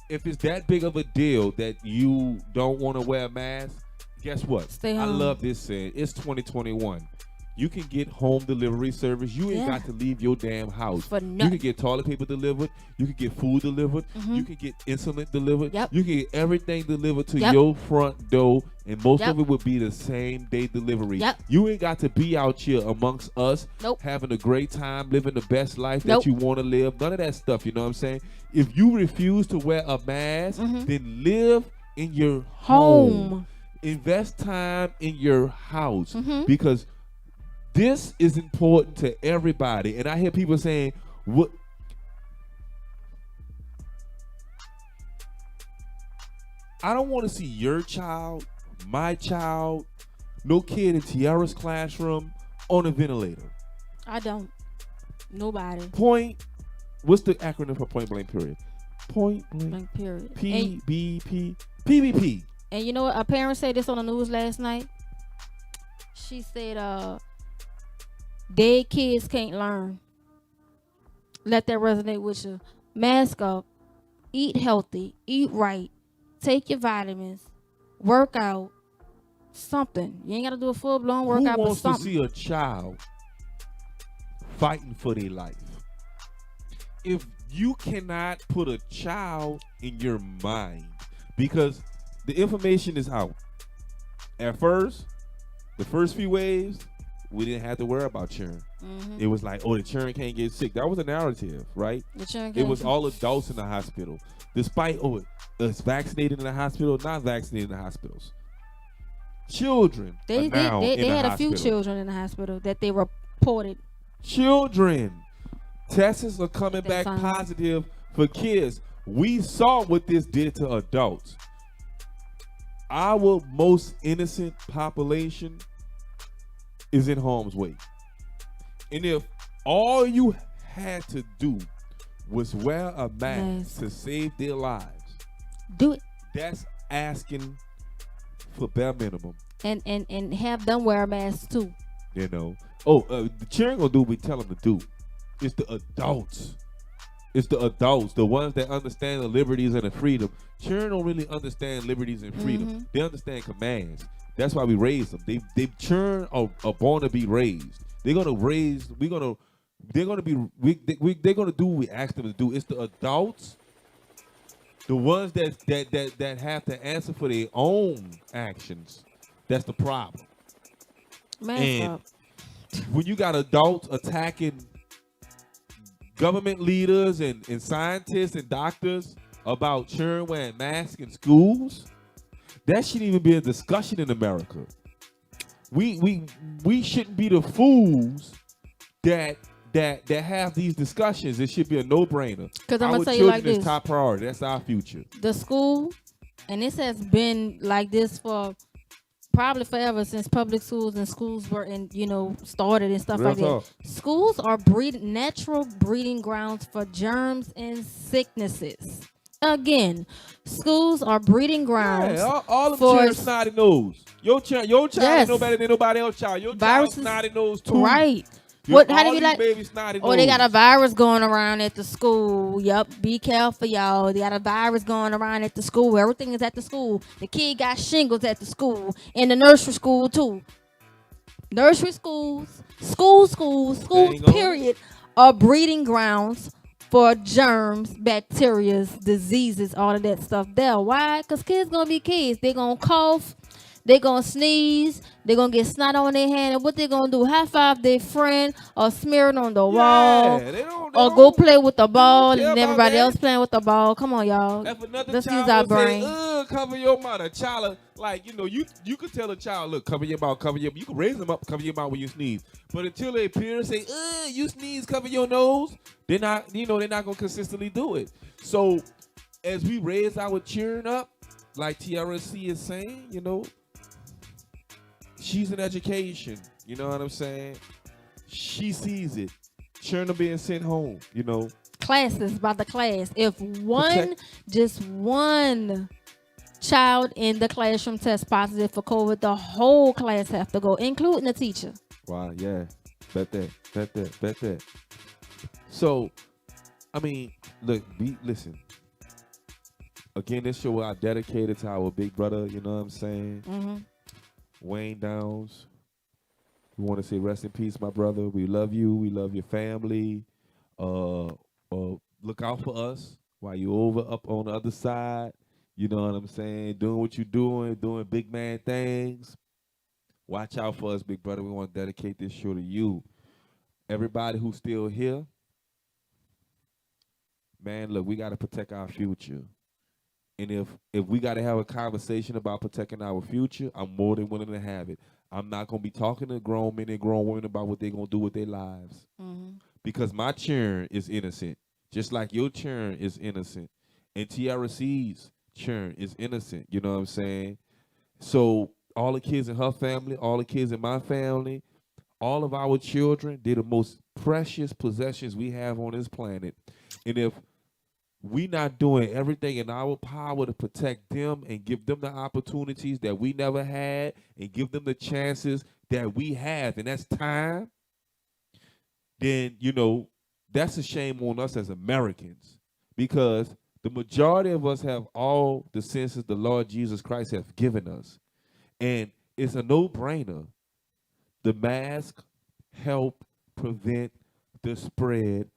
if it's that big of a deal that you don't want to wear a mask, guess what? Stay home. I love this saying. It's 2021. You can get home delivery service. You ain't got to leave your damn house. For You can get toilet paper delivered. You can get food delivered. You can get insulin delivered. You can get everything delivered to your front door, and most of it would be the same day delivery. You ain't got to be out here amongst us having a great time, living the best life that you want to live. None of that stuff, you know what I'm saying? If you refuse to wear a mask, then live in your home. Invest time in your house because this is important to everybody. And I hear people saying, "What?" I don't want to see your child, my child, no kid in Tiara's classroom on a ventilator. I don't. Nobody. What's the acronym for point blank period? Point blank period. PBP. And you know what? A parent said this on the news last night. She said, dead kids can't learn. Let that resonate with you. Mask up. Eat healthy. Eat right. Take your vitamins. Work out. Something. You ain't got to do a full-blown workout, Who wants but to something. see a child fighting for their life? If you cannot put a child in your mind, because the information is out. At first, the first few waves, we didn't have to worry about children. It was like, oh, the children can't get sick. That was a narrative, right? It was all adults in the hospital. Despite, it's vaccinated in the hospital, not vaccinated in the hospitals. Children They had a few children in the hospital that they reported. Children. Tests are coming back positive for kids. We saw what this did to adults. Our most innocent population is in harm's way. And if all you had to do was wear a mask to save their lives, do it. That's asking for bare minimum. And have them wear a mask too. You know. The children gonna do what we tell them to do. It's the adults. It's the adults, the ones that understand the liberties and the freedom. Children don't really understand liberties and freedom. They understand commands. That's why we raise them. Children are born to be raised. They're gonna do what we ask them to do. It's the adults, the ones that have to answer for their own actions. That's the problem. And when you got adults attacking government leaders and scientists and doctors about children wearing masks in schools, that shouldn't even be a discussion in America. We shouldn't be the fools that have these discussions. It should be a no-brainer. Because I'm our gonna tell you children like this: is top priority. That's our future. The school, and this has been like this for probably forever, since public schools and schools were started and stuff like that. Schools are natural breeding grounds for germs and sicknesses. Again, schools are breeding grounds. Yeah, all of them children snotty nose. Your child is no better than nobody else's child. Your child snotty nose too. Right. How do you like? They got a virus going around at the school. Yup. Be careful, y'all. They got a virus going around at the school. Everything is at the school. The kid got shingles at the school. In the nursery school too. Nursery schools, schools, period, are breeding grounds for germs, bacteria, diseases, all of that stuff there. Why? Because kids gonna be kids. They gonna cough. They gonna sneeze. They gonna get snot on their hand, and what they gonna do? High five their friend, or smear it on the wall, or go play with the ball, and everybody else playing with the ball. Come on, y'all. Let's use our brain. Cover your mouth. A child, you could tell a child, look, cover your mouth, cover your. You can raise them up, cover your mouth when you sneeze. But until their parents say, you sneeze, cover your nose, they're not gonna consistently do it. So as we raise our children up, like Tiara C is saying, she's in education, you know what I'm saying? She sees it. Children are being sent home, Classes by the class. If just one child in the classroom tests positive for COVID, the whole class have to go, including the teacher. Wow, yeah. Bet that. So, look, listen. Again, this show I dedicated to our big brother, you know what I'm saying? Wayne Downs, We want to say rest in peace, my brother. We love you. We love your family. Look out for us while you're over up on the other side. You know what I'm saying? Doing what you're doing big man things. Watch out for us, big brother. We want to dedicate this show to you. Everybody who's still here, man, look, we got to protect our future. And if we got to have a conversation about protecting our future, I'm more than willing to have it. I'm not going to be talking to grown men and grown women about what they're going to do with their lives. Because my churn is innocent, just like your churn is innocent. And Tiara C's churn is innocent. You know what I'm saying? So all the kids in her family, all the kids in my family, all of our children, they're the most precious possessions we have on this planet. And if we not doing everything in our power to protect them and give them the opportunities that we never had and give them the chances that we have, and that's time, then, you know, that's a shame on us as Americans, because the majority of us have all the senses the Lord Jesus Christ has given us. And it's a no-brainer. The mask help prevent the spread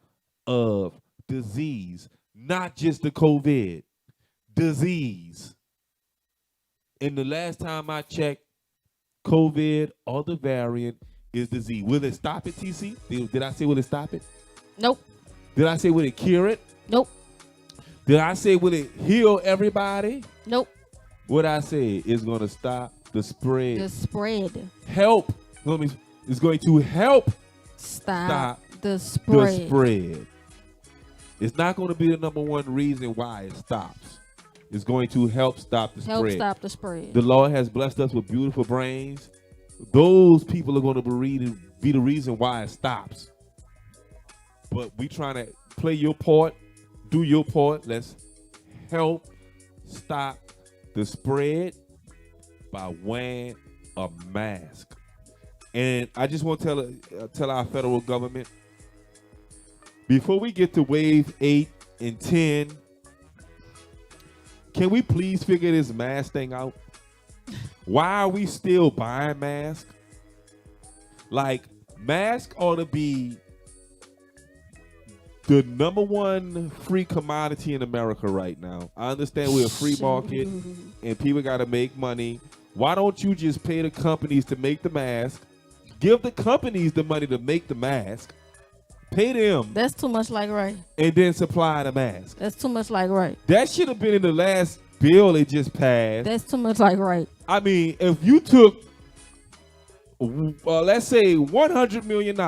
of disease, not just the COVID, disease. And the last time I checked, COVID or the variant is disease. Will it stop it, TC? Did I say will it stop it? Nope. Did I say will it cure it? Nope. Did I say will it heal everybody? Nope. What I say is going to stop the spread. The spread. Help. It's going to help stop the spread. The spread. It's not going to be the number one reason why it stops. It's going to help stop the spread. Help stop the spread. The Lord has blessed us with beautiful brains. Those people are going to be the reason why it stops. But we trying to play your part, do your part. Let's help stop the spread by wearing a mask. And I just want to tell our federal government, before we get to wave 8 and 10, can we please figure this mask thing out? Why are we still buying masks? Like, masks ought to be the number one free commodity in America right now. I understand we're a free market and people got to make money. Why don't you just pay the companies to make the mask? Give the companies the money to make the mask. Pay them. That's too much like right. And then supply the mask. That's too much like right. That should have been in the last bill they just passed. That's too much like right. I mean, if you took, let's say $100 million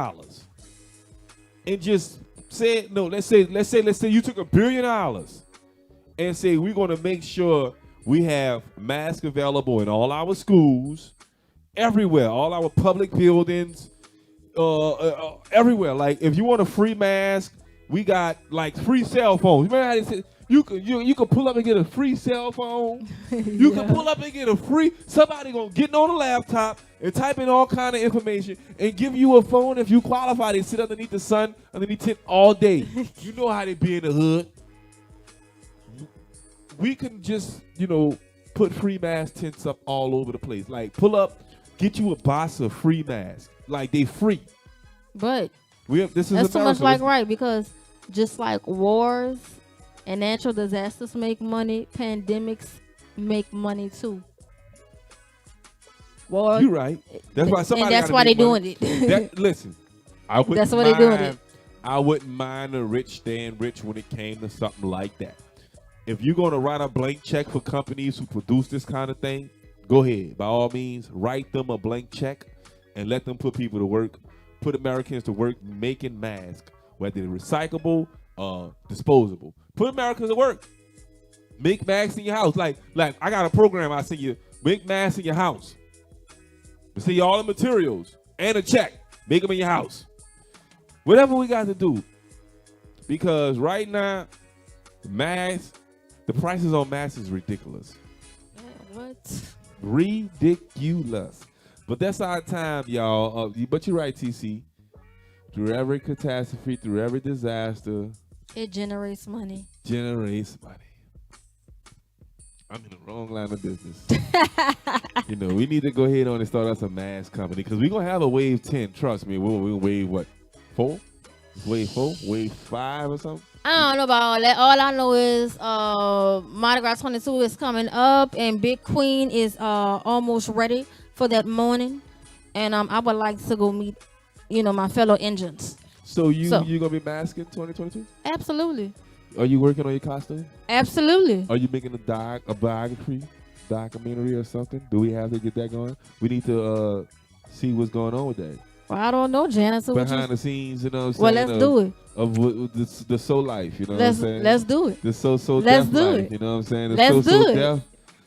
and just said, no, let's say you took $1 billion and say we're going to make sure we have masks available in all our schools, everywhere, all our public buildings, everywhere. Like, if you want a free mask, we got like free cell phones. Remember how they said you could pull up and get a free cell phone? You can pull up and get a free, somebody gonna get on a laptop and type in all kind of information and give you a phone if you qualify. They sit underneath the sun, underneath tent all day. You know how they be in the hood. We can just, put free mask tents up all over the place. Like, pull up, get you a box of free masks. Like, they free. But this is that's too America. much like right, because just like wars and natural disasters make money, pandemics make money too. War, you're right. That's why somebody. And that's why they're doing it. Listen, that's why they're doing it. I wouldn't mind the rich staying rich when it came to something like that. If you're going to write a blank check for companies who produce this kind of thing, go ahead. By all means, write them a blank check and let them put people to work, put Americans to work making masks, whether they're recyclable or disposable. Put Americans to work. Make masks in your house. Like I got a program I send you. Make masks in your house. I send you all the materials and a check. Make them in your house. Whatever we got to do. Because right now, the prices on masks is ridiculous. What? Ridiculous. But that's our time, y'all. But you're right, TC. Through every catastrophe, through every disaster, it generates money. I'm in the wrong line of business. You know, we need to go ahead on and start us a mass company because we're going to have a wave 10. Trust me. We'll wave what? 4? Wave 4? Wave 5 or something? I don't know about all that. All I know is Mardi Gras 22 is coming up and Big Queen is almost ready for that morning. And I would like to go meet, my fellow engines. So you going to be masking 2022? Absolutely. Are you working on your costume? Absolutely. Are you making a documentary or something? Do we have to get that going? We need to see what's going on with that. Well, I don't know, Janice. Behind the scenes, you know what I'm well, saying? Let's do it. Of the soul life, you know what I'm saying? Let's do it. The so let's death do life, it. you know what I'm saying? The let's do it. Death.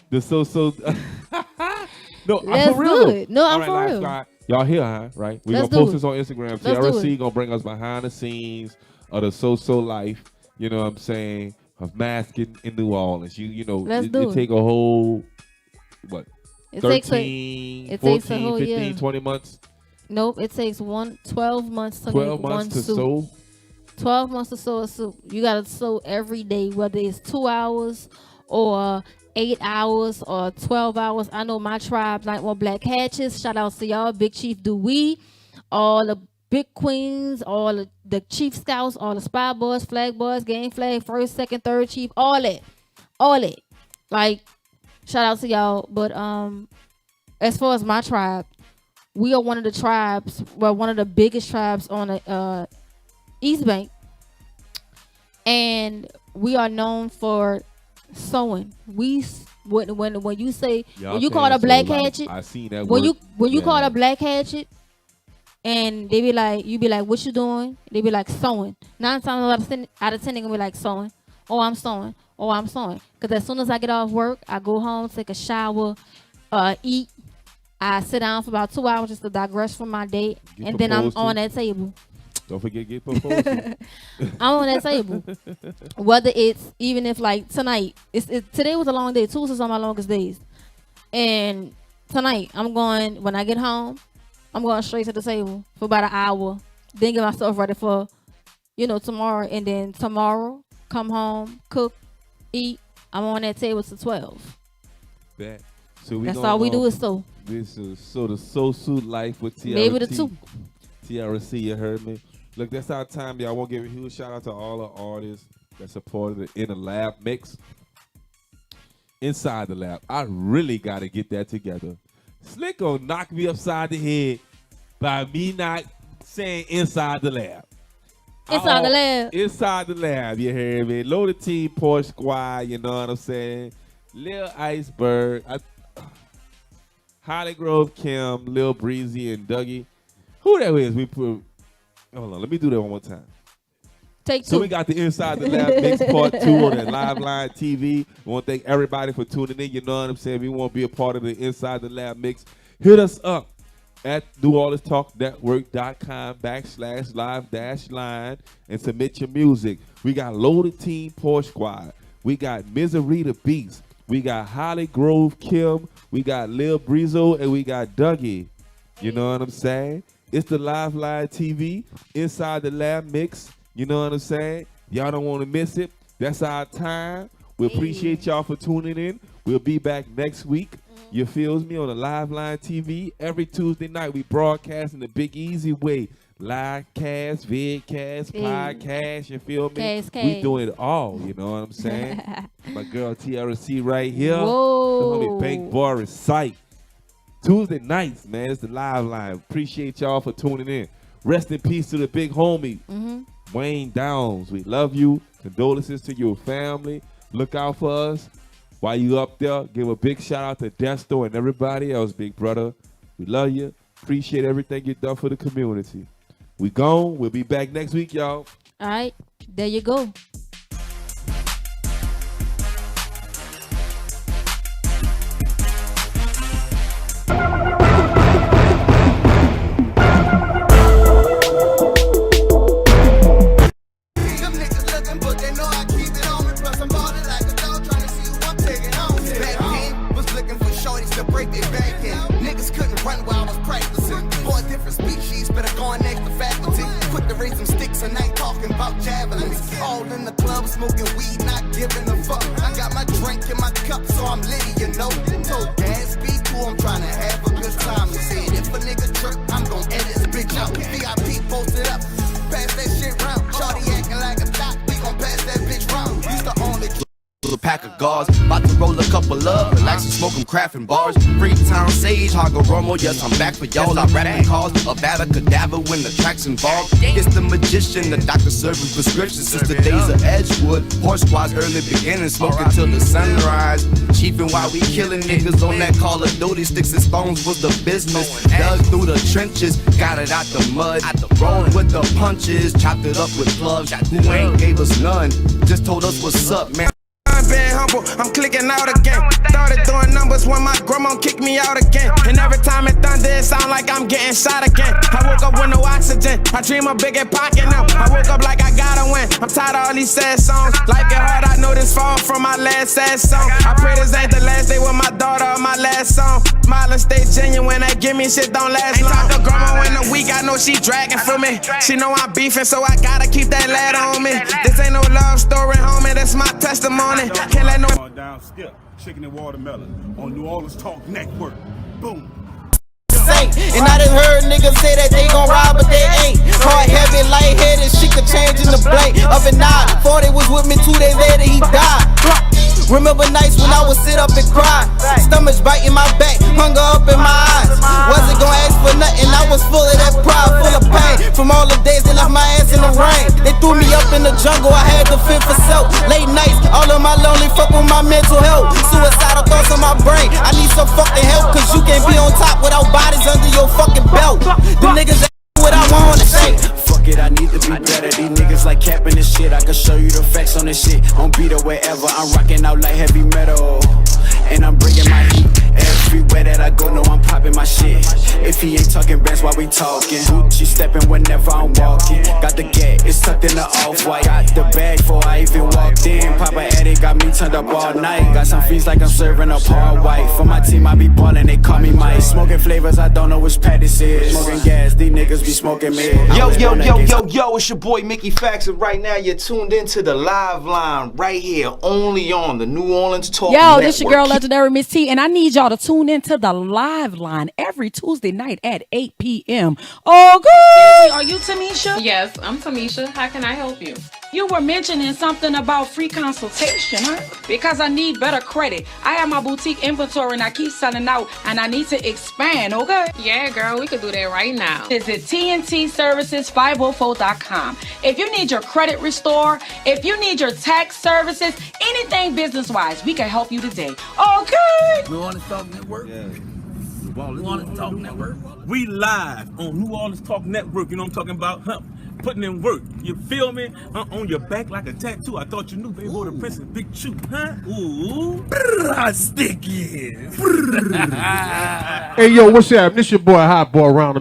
The so No, let's I'm for real. Do it. No, I'm for real. Fly. Y'all here, huh? Right? We're going to post this on Instagram. Tiara C going to bring us behind the scenes of the so life, you know what I'm saying, of masking in New Orleans. You take a whole, what, 13, 14, 15, 20 months? Nope, it takes 12 months to 12 make months one to suit. sew? 12 months to sew a suit. You got to sew every day, whether it's 2 hours or 8 hours or 12 hours. I know my tribe, Night One Black Hatches. Shout out to y'all, Big Chief Dewey, all the Big Queens, all the Chief Scouts, all the Spy Boys, Flag Boys, Gang Flag, First, Second, Third Chief, all that. Like, shout out to y'all. But as far as my tribe, we are one of the tribes, one of the biggest tribes on the East Bank. And we are known for sewing. When you say when you call it a black hatchet, I seen that. When you call it a black hatchet, and they be like, you be like, what you doing? They be like sewing. 9 times out of 10, they gonna be like sewing. Oh, I'm sewing. Oh, I'm sewing. Cause as soon as I get off work, I go home, take a shower, eat. I sit down for about 2 hours just to digress from my day, and then I'm on that table. Don't forget get proposed to. I'm on that table. Whether it's even if like tonight, today was a long day. Tuesdays are my longest days, and tonight when I get home, I'm going straight to the table for about an hour. Then get myself ready for, tomorrow, and then tomorrow come home, cook, eat. I'm on that table to 12. So that's all we do is sew. This is the soul suit life with Tiara Maybe the two. Tiara C, you heard me. Look, that's our time, y'all. I want to give a huge shout out to all the artists that supported the In the Lab mix. Inside the Lab. I really got to get that together. Slick gonna knock me upside the head by me not saying Inside the Lab. Inside the Lab. Inside the Lab, you heard me. Loaded Team, Porsche Squad, you know what I'm saying? Lil Iceberg. Holly Grove, Kim, Lil Breezy, and Dougie. Who that is? Hold on, let me do that one more time. Take 2. So we got the Inside the Lab mix part 2 on the Live Line TV. We want to thank everybody for tuning in. You know what I'm saying? We want to be a part of the Inside the Lab mix. Hit us up at NewOrleansTalk.network.com/live-line and submit your music. We got Loaded Team, Porsche Squad. We got Misery the Beast. We got Holly Grove, Kim. We got Lil Breezo, and we got Dougie. You know what I'm saying? It's the Live Line TV, Inside the Lab mix. You know what I'm saying? Y'all don't want to miss it. That's our time. We appreciate y'all for tuning in. We'll be back next week. You feels me on the Live Line TV. Every Tuesday night, we broadcast in the Big Easy way. Live cast, vidcast, podcast, you feel me? We doing it all, you know what I'm saying? My girl Tiara C right here. Whoa. The homie BankBoy Resight. Tuesday nights, man, it's the Live Line. Appreciate y'all for tuning in. Rest in peace to the big homie, Wayne Downs. We love you. Condolences to your family. Look out for us. While you up there, give a big shout out to Desto and everybody else, big brother. We love you. Appreciate everything you done for the community. We gone. We'll be back next week, y'all. All right. There you go. All in the club. pack of guards. About to roll a couple up, relax and smoke them crafting bars. Freetown Sage, Hagaromo, yes, I'm back for y'all. I rap and cause a battle cadaver when the track's involved. It's the magician, the doctor serving prescriptions since the days of Edgewood. Horse squads early beginning, smoking till the sunrise. Chiefin' while we killing niggas on that Call of Duty. Sticks and stones was the business. Dug through the trenches, got it out the mud. Rolled with the punches, chopped it up with gloves. Who ain't gave us none, just told us what's up, man. I'm being humble, I'm clicking out again. Started doing numbers when my grandma kicked me out again. And every time it thunder, it sound like I'm getting shot again. I woke up with no oxygen, I dream of big and pocket now. I woke up like I gotta win, I'm tired of all these sad songs. Life get hard, I know this fall from my last sad song. I pray this ain't the last day with my daughter or my last song. Smile and stay genuine, that give me shit don't last long. Ain't talk to grandma in a week, I know she dragging for me. She know I'm beefing, so I gotta keep that ladder on me. This ain't no love story, homie, that's my testimony. Can't let no down skip, chicken and watermelon on New Orleans Talk Network. Boom. And I done heard niggas say that they gon' ride, but they ain't. Hard heavy, lightheaded, shit could change in the blink of an eye. 40 was with me 2 days later, he died. Remember nights when I would sit up and cry. Stomach biting my back, hunger up in my eyes. Wasn't gon' ask for nothing, I was full of that pride, full of pain. From all the days they left my ass in the rain. They threw me up in the jungle, I had to fend for self. Late nights, all of my lonely fuck with my mental health. Suicidal thoughts in my brain, I need some fucking help. Cause you can't be on top without bodies under your fucking belt. The niggas what I wanna say. Fuck it, I need to be better. These niggas like capping this shit. I can show you the facts on this shit. On beat or wherever, I'm rocking out like heavy metal. And I'm bringing my heat. Everywhere that I go, know I'm popping my shit. If he ain't talking bands while we talking, Gucci stepping whenever I'm walking. Got the get, it's tucked in the off-white. Got the bag before I even walked in. Papa Addict got me turned up all night. Got some fiends like I'm serving up hard white. For my team, I be ballin', they call me Mike. Smoking flavors, I don't know which pet this is. Smoking gas, these niggas be smoking me. Yo, it's your boy Mickey Fax, and right now you're tuned into the live line right here, only on the New Orleans Talk Network. This your girl, Legendary Miss T, and I need y'all to tune into the live line every Tuesday night at 8 p.m. Oh, good. Are you Tamisha? Yes, I'm Tamisha. How can I help you? You were mentioning something about free consultation, huh? Because I need better credit. I have my boutique inventory and I keep selling out and I need to expand, okay? Yeah, girl, we could do that right now. Visit TNTServices504.com. If you need your credit restored, if you need your tax services, anything business-wise, we can help you today. Okay? New Orleans Talk Network? Yeah. New Orleans Talk Network? We live on New Orleans Talk Network. You know what I'm talking about? Huh? Putting in work. You feel me? On your back like a tattoo. I thought you knew, baby, boy, the Prince is Big Chew, huh? Ooh. Sticky. Hey, yo, what's up? This your boy Hot Boy Around the